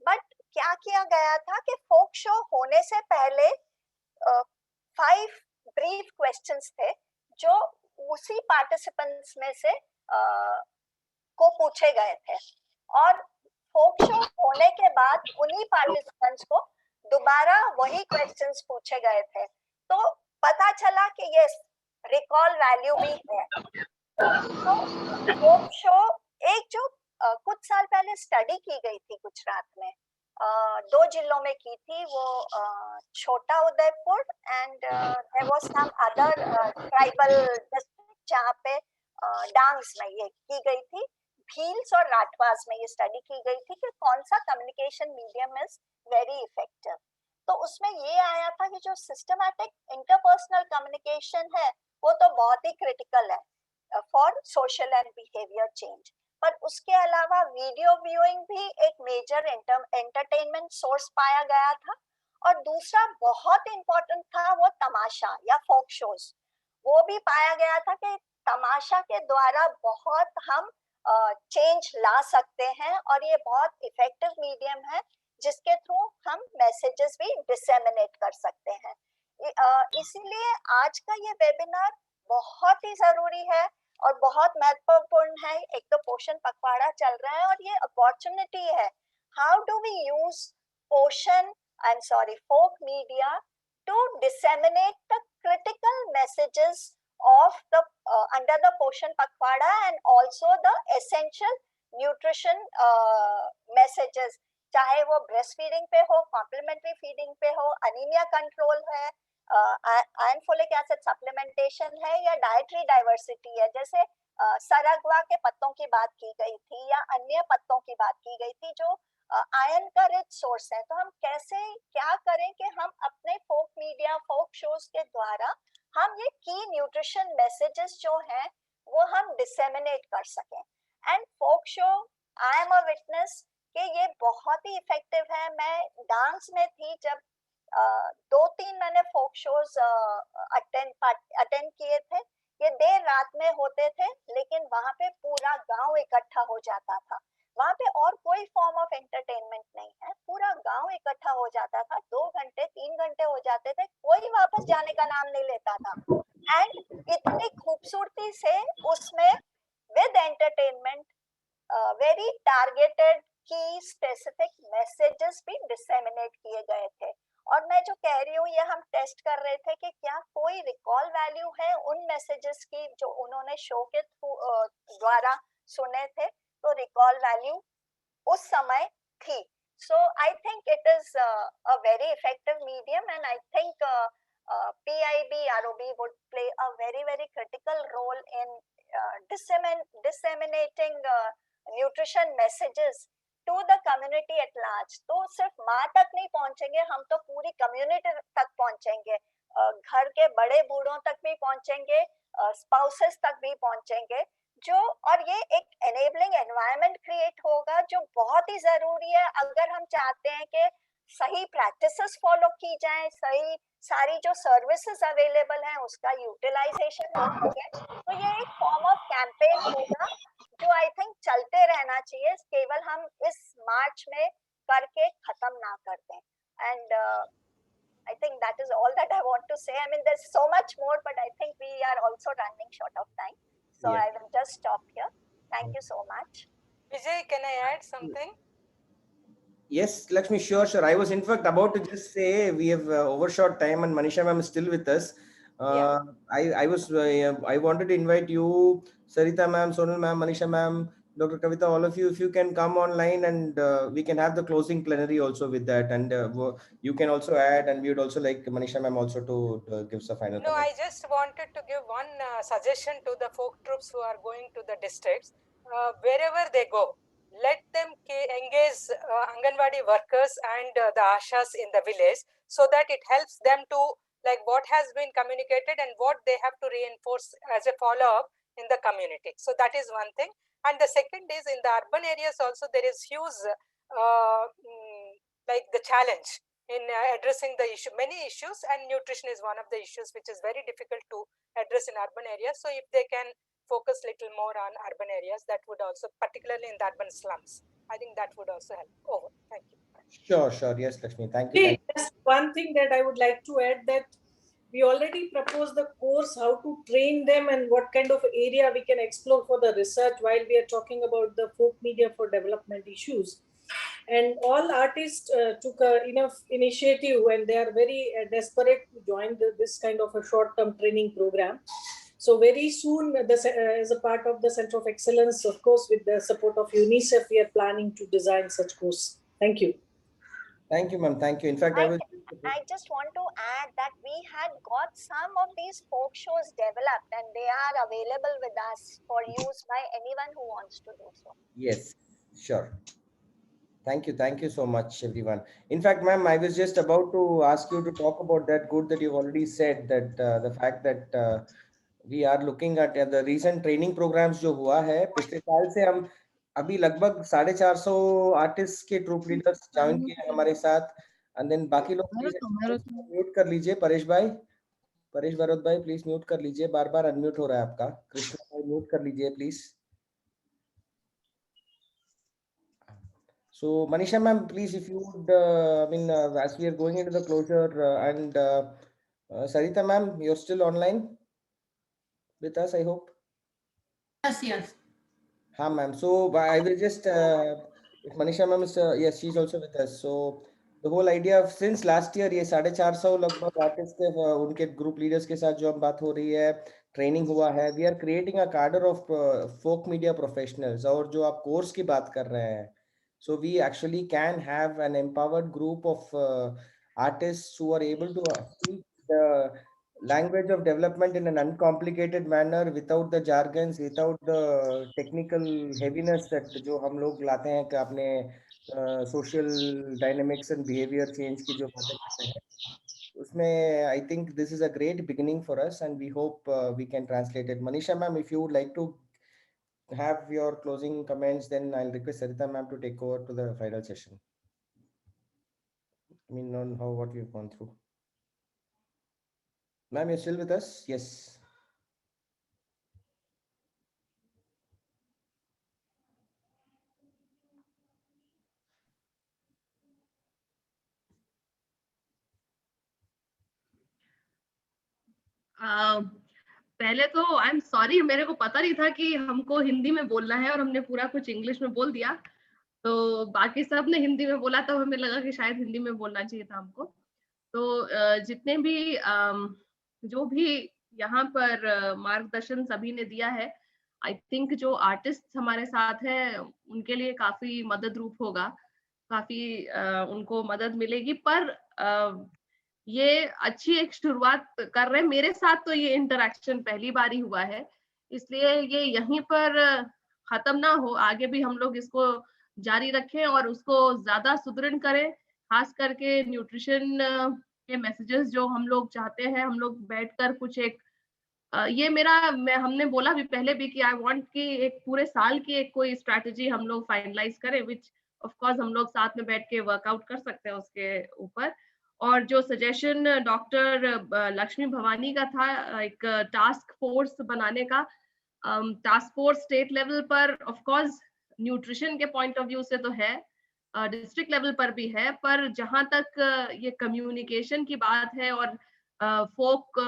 बट क्या किया गया था कि फोक शो होने से पहले 5 ब्रीफ क्वेश्चंस थे जो उसी पार्टिसिपेंट्स में से को पूछे गए थे, और फोक शो होने के बाद उन्हीं पार्टिसिपेंट्स को दोबारा वही क्वेश्चंस पूछे गए थे, तो पता चला कि ये रिकॉल वैल्यू भी है। तो फोक शो एक जो कुछ साल पहले स्टडी की गई थी गुजरात में, 2 जिलों में की थी, वो Chhota Udaipur and there was some other tribal district जहाँ पे डांग्स में ये की गई थी, भील्स और राठवास में ये स्टडी की गई थी कि कौन सा communication medium is very effective. तो उसमें ये आया था कि जो सिस्टमैटिक इंटरपर्सनल कम्युनिकेशन है वो तो बहुत ही क्रिटिकल है for social and behaviour change, पर उसके अलावा वीडियो व्यूइंग भी एक मेजर एंटरटेनमेंट सोर्स पाया गया था, और दूसरा बहुत इंपॉर्टेंट था वो तमाशा या फोक शोज, वो भी पाया गया था कि तमाशा के द्वारा बहुत हम चेंज ला सकते हैं, और ये बहुत इफेक्टिव मीडियम है जिसके थ्रू हम मैसेजेस भी डिसेमिनेट कर सकते हैं। इसीलिए आज का ये वेबिनार बहुत ही जरूरी है और बहुत महत्वपूर्ण है। एक तो पोषण पखवाड़ा चल रहा है और ये अपॉर्चुनिटी है, how do we use folk media to disseminate the critical messages of the under the Poshan Pakhwada and also the essential nutrition messages, चाहे वो ब्रेस्ट फीडिंग पे हो, कॉम्प्लीमेंट्री फीडिंग पे हो, अनीमिया कंट्रोल है, आयरन फोलिक एसिड सप्लीमेंटेशन है, या dietary diversity है, जैसे सरगवा के पत्तों की बात की गई थी या अन्य पत्तों की बात की गई थी जो आयरन का रिच सोर्स है। तो हम कैसे क्या करें कि हम अपने फोक मीडिया, फोक शोज के द्वारा हम ये की न्यूट्रिशन मैसेजेस जो हैं वो हम डिसेमिनेट कर सकें। And folk show, I am a witness कि ये बहुत ही इफेक्टिव है। मैं डांस में थी जब 2-3 मैंने फोक शोज अटेंड किए थे, ये देर रात में होते थे लेकिन वहां पे पूरा गांव इकट्ठा हो जाता था, वहां पे और कोई फॉर्म ऑफ एंटरटेनमेंट नहीं है, पूरा गांव इकट्ठा हो जाता था, 2 घंटे 3 घंटे हो जाते थे, कोई वापस जाने का नाम नहीं लेता था। एंड इतनी खूबसूरती से उसमें विद एंटरटेनमेंट वेरी टारगेटेड की स्पेसिफिक मैसेजेस भी डिसेमिनेट किए गए थे। और मैं जो कह रही हूँ ये हम टेस्ट कर रहे थे कि क्या कोई रिकॉल वैल्यू है उन मैसेजेस की जो उन्होंने शो के द्वारा सुने थे, तो रिकॉल वैल्यू उस समय थी। So I think it is a very effective medium and I think PIB ROB would play a very critical role in disseminating nutrition messages to the community at large। तो सिर्फ माँ तक नहीं पहुंचेंगे हम, तो पूरी कम्युनिटी तक पहुंचेंगे, घर के बड़े बूढ़ों तक भी पहुंचेंगे, स्पाउसेस तक भी पहुंचेंगे, जो और ये एक एनेबलिंग एनवायरनमेंट क्रिएट होगा जो बहुत ही जरूरी है अगर हम चाहते हैं कि सही प्रैक्टिसेस फॉलो की जाए, सही सारी जो सर्विसेज अवेलेबल हैं उसका यूटिलाइजेशन हो सके। तो ये एक फॉर्म ऑफ कैंपेन होगा जो आई थिंक चलते रहना चाहिए, केवल हम इस मार्च में करके खत्म ना कर दें। And I think that is all that I want to say. I mean, there's so much more, but I think we are also running short of time. So I will just stop here. Thank you so much. Vijay, can I add something? Yes, Lakshmi, sure. I was in fact about to just say we have overshot time and Manisha ma'am is still with us. I wanted to invite you, Sarita ma'am, Sonal ma'am, Manisha ma'am, Dr. Kavita, all of you, if you can come online and we can have the closing plenary also with that, and you can also add, and we would also like Manisha ma'am also to give some final No, comment. I just wanted to give one suggestion to the folk troops who are going to the districts. Wherever they go, let them engage Anganwadi workers and the Ashas in the village, so that it helps them to, like, what has been communicated and what they have to reinforce as a follow-up in the community. So that is one thing. And the second is, in the urban areas also there is huge like the challenge in addressing the issue, many issues, and nutrition is one of the issues which is very difficult to address in urban areas. So if they can focus little more on urban areas, that would also, particularly in the urban slums, I think that would also help. Over. Thank you. Sure. Yes, Lakshmi. Thank you. Just one thing that I would like to add, that we already proposed the course, how to train them and what kind of area we can explore for the research while we are talking about the folk media for development issues. And all artists took enough initiative, and they are very desperate to join this kind of a short-term training program. So very soon, as a part of the Center of Excellence, of course, with the support of UNICEF, we are planning to design such course. Thank you. Thank you, ma'am. Thank you. In fact, I just want to add that we had got some of these folk shows developed, and they are available with us for use by anyone who wants to do so. Yes, sure. Thank you so much, everyone. In fact, ma'am, I was just about to ask you to talk about that. Good that you've already said that the fact that we are looking at the recent training programs जो हुआ है पिछले साल से, हम अभी लगभग 450 artist के ट्रूप लीडर्स ज्वाइन किए हमारे साथ, एंड देन बाकी लोग म्यूट कर लीजिए। परेश भरत भाई प्लीज म्यूट कर लीजिए, बार अनम्यूट हो रहा है आपका। कृष्णा भाई म्यूट कर लीजिए please. So Manisha ma'am, please, if you would, as we are going into the closure, and Sarita ma'am, you're still online with us, I hope. Yes. हाँ ma'am. So I will just, if Manisha ma'am is, yes, she's also with us. So the whole idea of since last year, ये 450 लगभग artist के उनके group leaders के साथ जो हम बात हो रही है, ट्रेनिंग हुआ है, we are creating a cadre of folk media professionals। और जो आप कोर्स की बात कर रहे हैं, so we actually can have an empowered group of artists who are able to speak the language of development in an uncomplicated manner, without the jargons, without the technical heaviness that जो हम लोग लाते हैं कि आपने social dynamics and behavior change की जो बातें करते हैं, उसमें I think this is a great beginning for us, and we hope we can translate it. Manisha ma'am, if you would like to have your closing comments, then I'll request Sarita ma'am to take over to the final session. I mean, on what we've gone through. Ma'am, you're still with us? Yes. पहले तो I am sorry, मेरे को पता नहीं था कि हमको हिंदी में बोलना है और हमने पूरा कुछ इंग्लिश में बोल दिया, तो बाकी सब ने हिंदी में बोला, तब हमें लगा कि शायद हिंदी में बोलना चाहिए था हमको। तो जितने भी जो भी यहाँ पर मार्गदर्शन सभी ने दिया है, आई थिंक जो आर्टिस्ट हमारे साथ हैं उनके लिए काफी मदद रूप होगा, काफी उनको मदद मिलेगी। पर ये अच्छी एक शुरुआत कर रहे हैं। मेरे साथ तो ये इंटरेक्शन पहली बार ही हुआ है, इसलिए ये यहीं पर खत्म ना हो, आगे भी हम लोग इसको जारी रखें और उसको ज्यादा सुदृढ़ करें। खास करके न्यूट्रिशन के मैसेजेस जो हम लोग चाहते हैं, हम लोग बैठकर कुछ एक ये हमने बोला भी पहले भी कि आई वांट कि एक पूरे साल की एक कोई स्ट्रैटेजी हम लोग फाइनलाइज करें, विच ऑफ कोर्स हम लोग साथ में बैठ के वर्कआउट कर सकते हैं उसके ऊपर। और जो सजेशन डॉक्टर लक्ष्मी भवानी का था, एक टास्क फोर्स बनाने का, टास्क फोर्स स्टेट लेवल पर ऑफ कोर्स न्यूट्रिशन के पॉइंट ऑफ व्यू से तो है, डिस्ट्रिक्ट लेवल पर भी है, पर जहां तक ये कम्युनिकेशन की बात है और फोक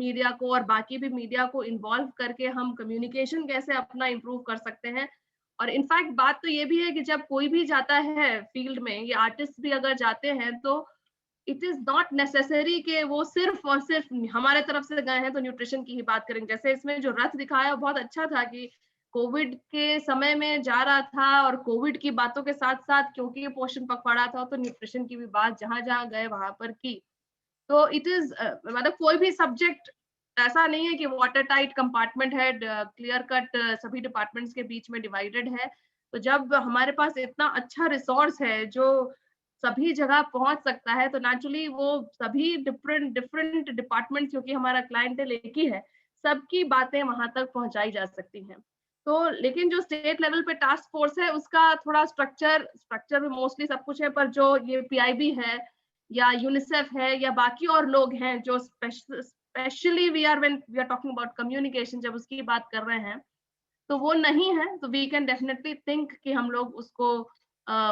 मीडिया को और बाकी भी मीडिया को इन्वॉल्व करके हम कम्युनिकेशन कैसे अपना इम्प्रूव कर सकते हैं। और इनफैक्ट बात तो ये भी है कि जब कोई भी जाता है फील्ड में, ये आर्टिस्ट भी अगर जाते हैं, तो इट इज नॉट नेसेसरी कि वो सिर्फ और सिर्फ हमारे तरफ से गए हैं तो न्यूट्रिशन की ही बात करेंगे। जैसे इसमें जो रथ दिखाया बहुत अच्छा था कि कोविड के समय में जा रहा था और कोविड की बातों के साथ साथ क्योंकि ये पोषण पखवाड़ा था तो न्यूट्रिशन की भी बात जहां जहां गए वहां पर की। तो इट इज मतलब कोई भी सब्जेक्ट ऐसा नहीं है कि वाटर टाइट कंपार्टमेंट है, क्लियर कट सभी डिपार्टमेंट्स के बीच में डिवाइडेड है। तो जब हमारे पास इतना अच्छा रिसोर्स है जो सभी जगह पहुंच सकता है, तो नेचुरली वो सभी डिफरेंट डिफरेंट डिपार्टमेंट, क्योंकि हमारा क्लाइंटेल एक ही है, सबकी बातें वहां तक पहुंचाई जा सकती हैं। तो लेकिन जो स्टेट लेवल पे टास्क फोर्स है उसका थोड़ा स्ट्रक्चर में मोस्टली सब कुछ है, पर जो ये पीआईबी है या यूनिसेफ है या बाकी और लोग हैं जो specially we are talking about communication, जब उसकी बात कर रहे हैं तो वो नहीं है, तो वी कैन डेफिनेटली थिंक कि हम लोग उसको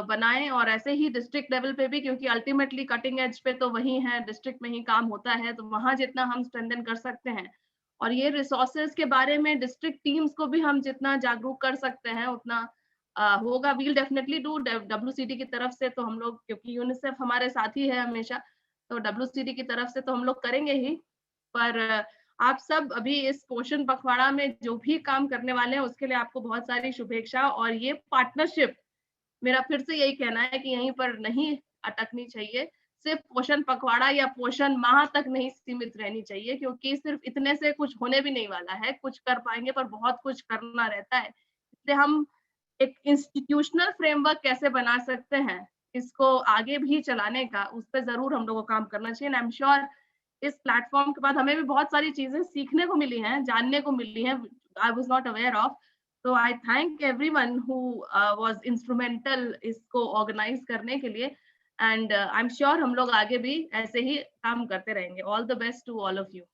बनाएं। और ऐसे ही डिस्ट्रिक्ट लेवल पे भी, क्योंकि अल्टीमेटली कटिंग एज पे तो वही है, डिस्ट्रिक्ट में ही काम होता है, तो वहां जितना हम स्ट्रेंथन कर सकते हैं और ये रिसोर्सेज के बारे में डिस्ट्रिक्ट टीम्स को भी हम जितना जागरूक कर सकते हैं उतना होगा। वील डेफिनेटली डू डब्ल्यूसीडी की तरफ से, तो हम लोग क्योंकि यूनिसेफ हमारे साथ ही है हमेशा, तो डब्ल्यूसीडी की तरफ से तो हम लोग करेंगे ही। पर आप सब अभी इस पोषण पखवाड़ा में जो भी काम करने वाले हैं उसके लिए आपको बहुत सारी शुभेच्छा। और ये पार्टनरशिप मेरा फिर से यही कहना है कि यहीं पर नहीं अटकनी चाहिए, सिर्फ पोषण पखवाड़ा या पोषण माह तक नहीं सीमित रहनी चाहिए, क्योंकि सिर्फ इतने से कुछ होने भी नहीं वाला है। कुछ कर पाएंगे पर बहुत कुछ करना रहता है। इसलिए हम एक इंस्टीट्यूशनल फ्रेमवर्क कैसे बना सकते हैं इसको आगे भी चलाने का, उस पर जरूर हम लोगों को काम करना चाहिए। आई एम श्योर इस प्लेटफॉर्म के बाद हमें भी बहुत सारी चीजें सीखने को मिली हैं, जानने को मिली हैं, I was not aware of. तो I thank everyone who was instrumental इसको ऑर्गेनाइज करने के लिए, एंड आई एम श्योर हम लोग आगे भी ऐसे ही काम करते रहेंगे। All the best to all of you.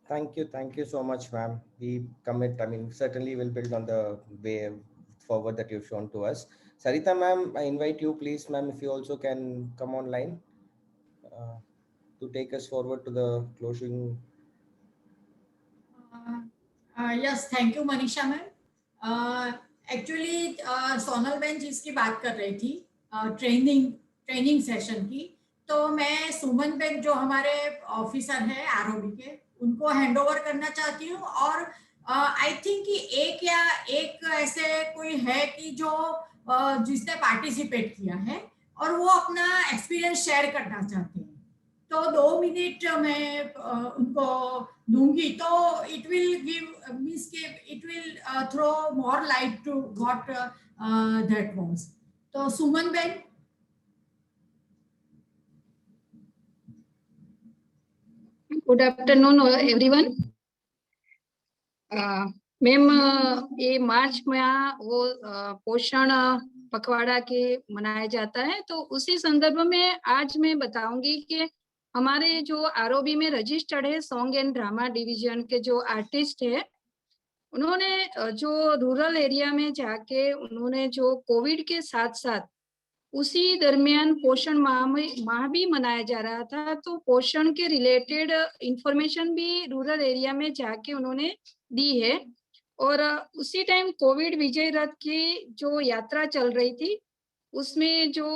Thank you so much, ma'am. We commit, I mean, certainly will build on the way forward that you've shown to us. Sarita ma'am, I invite you, please, ma'am, if you also can come online to take us forward to the closing. Yes, thank you, Manisha ma'am. Actually, Sonal Ben जिसकी बात कर रही थी training session की, तो मैं सुमन Ben जो हमारे ऑफिसर है आरओबी के, उनको हैंड ओवर करना चाहती हूँ। और आई थिंक कि एक ऐसे कोई है कि जो जिसने पार्टिसिपेट किया है और वो अपना एक्सपीरियंस शेयर करना चाहते हैं, तो 2 मिनट मैं उनको दूंगी, तो इट विल गिव मींस के it will throw more light to what that was. तो Suman ben. Good afternoon everyone. Ma'am, ये मार्च में वो पोषण पखवाड़ा के मनाया जाता है, तो उसी संदर्भ में आज मैं बताऊंगी कि हमारे जो आरओबी में रजिस्टर्ड है सॉन्ग एंड ड्रामा डिवीजन के जो आर्टिस्ट है, उन्होंने जो रूरल एरिया में जाके उन्होंने जो कोविड के साथ साथ उसी दरमियान पोषण माह भी मनाया जा रहा था, तो पोषण के रिलेटेड इंफॉर्मेशन भी रूरल एरिया में जाके उन्होंने दी है। और उसी टाइम कोविड विजय रथ की जो यात्रा चल रही थी, उसमें जो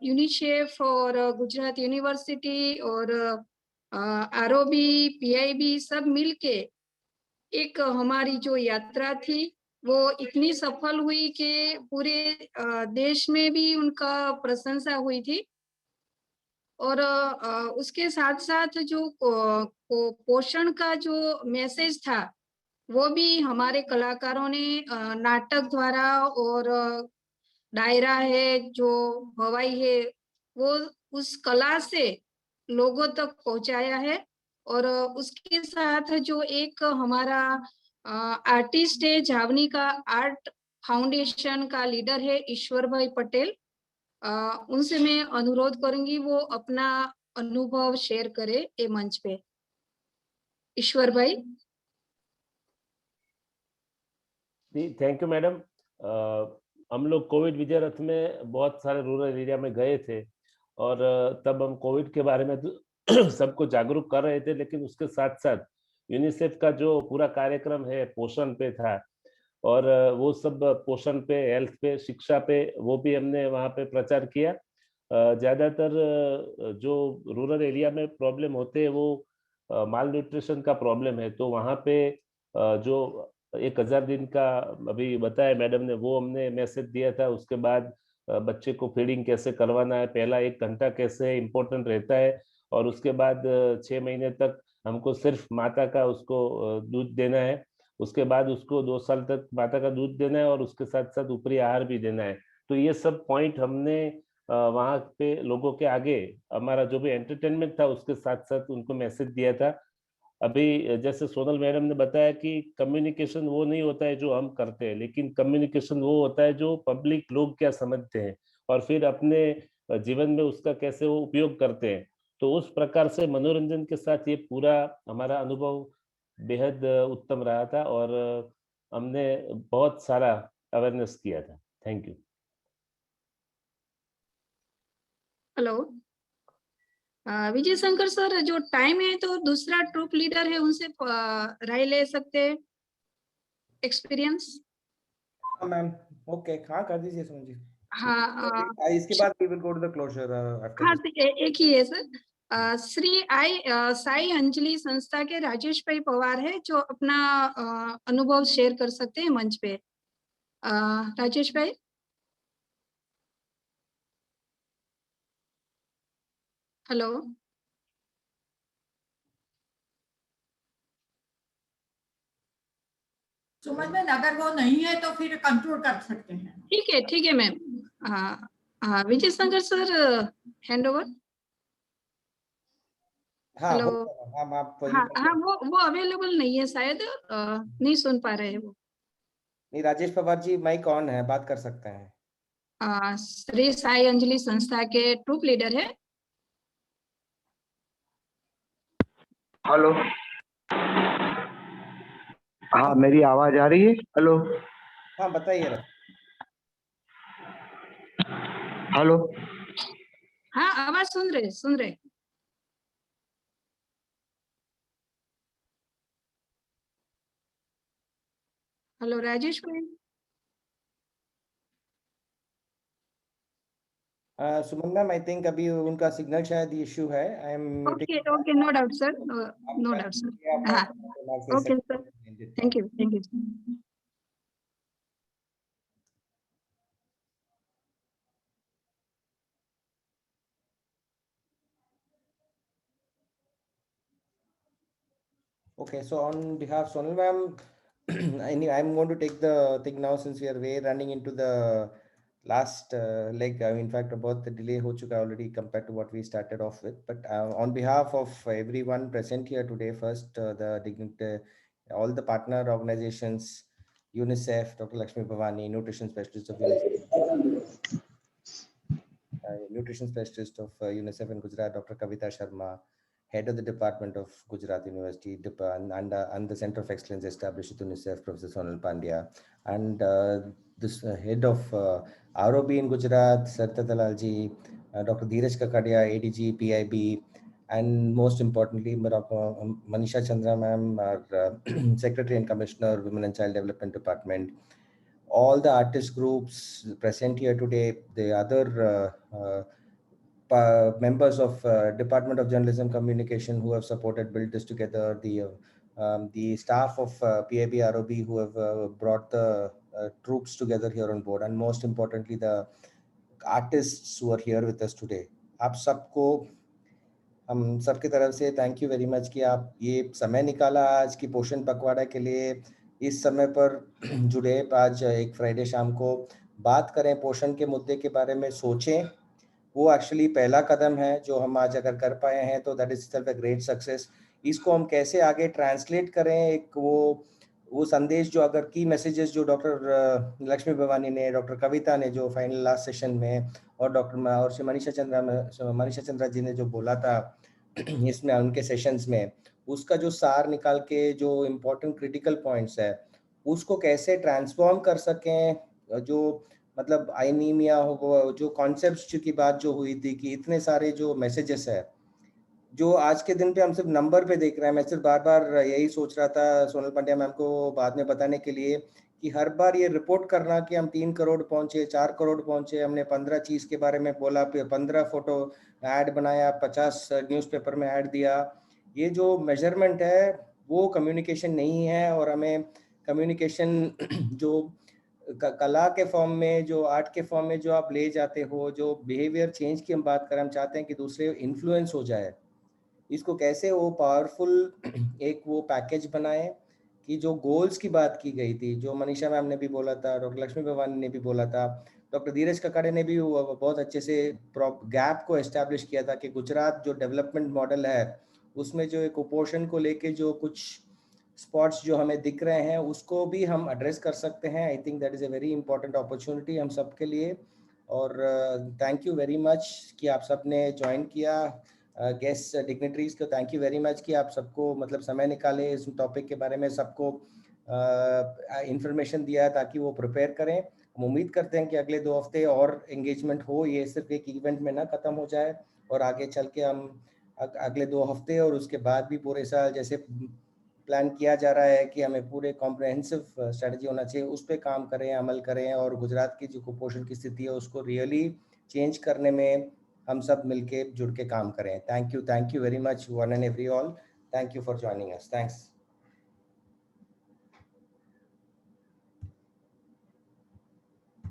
यूनिसेफ और गुजरात यूनिवर्सिटी और आरओबी पीआईबी सब मिलके एक हमारी जो यात्रा थी वो इतनी सफल हुई कि पूरे देश में भी उनका प्रशंसा हुई थी। और उसके साथ साथ जो पोषण का जो मैसेज था वो भी हमारे कलाकारों ने नाटक द्वारा और डायरा है जो हवाई है वो उस कला से लोगों तक पहुंचाया है। और उसके साथ जो एक हमारा आर्टिस्ट है झावनी का आर्ट फाउंडेशन का लीडर है ईश्वर भाई पटेल, उनसे मैं अनुरोध करूंगी वो अपना अनुभव शेयर करे ये मंच पे। ईश्वर भाई। Thank you madam. हम लोग कोविड विजय रथ में बहुत सारे रूरल एरिया में गए थे और तब हम कोविड के बारे में सबको जागरूक कर रहे थे, लेकिन उसके साथ साथ यूनिसेफ का जो पूरा कार्यक्रम है पोषण पे था और वो सब पोषण पे, हेल्थ पे, शिक्षा पे वो भी हमने वहाँ पे प्रचार किया। ज़्यादातर जो रूरल एरिया में प्रॉब्लम होते हैं वो माल न्यूट्रिशन का प्रॉब्लम है, तो वहाँ पे जो 1000 दिन का अभी बताया मैडम ने, वो हमने मैसेज दिया था। उसके बाद बच्चे को फीडिंग कैसे करवाना है, पहला 1 घंटा कैसे इम्पोर्टेंट रहता है, और उसके बाद 6 महीने तक हमको सिर्फ माता का उसको दूध देना है। उसके बाद उसको 2 साल तक माता का दूध देना है, और उसके साथ साथ ऊपरी आहार भी देना है। तो ये सब पॉइंट हमने वहाँ पे लोगों के आगे हमारा जो भी एंटरटेनमेंट था उसके साथ साथ उनको मैसेज दिया था। अभी जैसे सोनल मैडम ने बताया कि कम्युनिकेशन वो नहीं होता है जो हम करते हैं, लेकिन कम्युनिकेशन वो होता है जो पब्लिक लोग क्या समझते हैं और फिर अपने जीवन में उसका कैसे वो उपयोग करते हैं। तो उस प्रकार से मनोरंजन के साथ ये पूरा हमारा अनुभव बेहद उत्तम रहा था, और हमने बहुत सारा अवेयरनेस किया था। Thank you. Hello Vijay Shankar sir, जो टाइम है तो दूसरा ट्रूप लीडर है, उनसे राय ले सकते हैं, एक्सपीरियंस। मैम ओके, हाँ कर दीजिए सुमन जी। हाँ इसके बाद we will go to the closure after हाँ this. एक ही है सर। श्री साई अंजलि संस्था के राजेश भाई पवार है जो अपना अनुभव शेयर कर सकते हैं मंच पे। राजेश भाई। हेलो सुमन मैम, अगर वो नहीं है तो फिर कंक्लूड कर सकते हैं। ठीक है ma'am. Vijay Shankar sir, hand over. Hello हाँ वो अवेलेबल नहीं है शायद, नहीं सुन पा रहे हैं वो। नहीं, राजेश पवार जी माइक ऑन है, बात कर सकते हैं। श्री साई अंजलि संस्था के ट्रूप लीडर है। हेलो, हाँ मेरी आवाज आ रही है? हेलो हाँ बताइए। हेलो हाँ आवाज सुन रहे। हेलो राजेश भाई। सुमन मैम, आई थिंक अभी उनका सिग्नल शायद इशू है। I am okay no doubt sir, no doubt sir. हाँ okay sir, thank you. Okay, so on behalf of Sonal ma'am, I'm going to take the thing now since we are running into the last leg. In fact, about the delay ho chuka already compared to what we started off with. But on behalf of everyone present here today, first all the partner organizations, UNICEF, Dr. Lakshmi Bhavani, nutrition specialist of UNICEF, UNICEF in Gujarat, Dr. Kavita Sharma, Head of the Department of Gujarat University and the Center of Excellence established at UNICEF, Professor Sonal Pandya, and this Head of ROB in Gujarat, Sarita Dalalji, Dr. Dheeraj Kakadia, ADG, PIB, and most importantly, Manisha Chandra ma'am, our Secretary and Commissioner, Women and Child Development Department, all the artist groups present here today, the other members of Department of Journalism Communication who have supported build this together, the staff of PIB ROB who have brought the troops together here on board, and most importantly the artists who are here with us today. आप सबको हम सबकी तरफ से thank you very much कि आप ये समय निकाला आज की पोषण पखवाड़ा के लिए, इस समय पर जुड़े। आज एक फ्राइडे शाम को बात करें, पोषण के मुद्दे के बारे में सोचें, वो एक्चुअली पहला कदम है जो हम आज अगर कर पाए हैं तो that is itself a great success. इसको हम कैसे आगे ट्रांसलेट करें, एक वो संदेश जो अगर की मैसेजेस जो डॉक्टर लक्ष्मी भवानी ने, डॉक्टर कविता ने जो फाइनल लास्ट सेशन में, और और मनीषा चंद्रा जी ने जो बोला था इसमें उनके सेशंस में, उसका जो सार निकाल के जो इम्पोर्टेंट क्रिटिकल पॉइंट्स है उसको कैसे ट्रांसफॉर्म कर सकें, जो मतलब आइनीमिया हो, जो कॉन्सेप्ट्स की बात जो हुई थी कि इतने सारे जो मैसेजेस है जो आज के दिन पे हम सिर्फ नंबर पे देख रहे हैं। मैं सिर्फ बार बार यही सोच रहा था सोनल पांड्या मैम को बाद में बताने के लिए कि हर बार ये रिपोर्ट करना कि हम 3 करोड़ पहुंचे, 4 करोड़ पहुंचे, हमने 15 चीज के बारे में बोला, 15 फोटो ऐड बनाया, 50 न्यूज़पेपर में ऐड दिया, ये जो मेजरमेंट है वो कम्युनिकेशन नहीं है। और हमें कम्युनिकेशन जो कला के फॉर्म में, जो आर्ट के फॉर्म में जो आप ले जाते हो, जो बिहेवियर चेंज की हम बात करें, हम चाहते हैं कि दूसरे इन्फ्लुएंस हो जाए, इसको कैसे वो पावरफुल एक वो पैकेज बनाए कि जो गोल्स की बात की गई थी, जो मनीषा मैम ने भी बोला था, डॉक्टर लक्ष्मी भवानी ने भी बोला था, डॉक्टर धीरज ककाड़े ने भी बहुत अच्छे से गैप को एस्टैब्लिश किया था कि गुजरात जो डेवलपमेंट मॉडल है उसमें जो एक कुपोषण को लेके जो कुछ स्पॉट्स जो हमें दिख रहे हैं उसको भी हम एड्रेस कर सकते हैं। I think that is a very important opportunity हम सब के लिए। और थैंक यू वेरी मच कि आप सब ने ज्वाइन किया। गेस्ट डिग्नेटरीज को थैंक यू वेरी मच कि आप सबको मतलब समय निकाले इस टॉपिक के बारे में सबको इंफॉर्मेशन दिया ताकि वो प्रिपेयर करें। हम उम्मीद करते हैं कि अगले 2 हफ्ते और एंगेजमेंट हो, ये सिर्फ एक इवेंट में ना ख़त्म हो जाए और आगे चल के हम अगले 2 हफ्ते और उसके बाद भी पूरे साल जैसे प्लान किया जा रहा है कि हमें पूरे कॉम्प्रहेंसिव स्ट्रेटजी होना चाहिए, उस पर काम करें, अमल करें और गुजरात की जो कुपोषण की स्थिति है उसको रियली चेंज करने में हम सब मिलके जुड़ के काम करें। Thank you very much one and every all. Thank you for joining us. Thanks.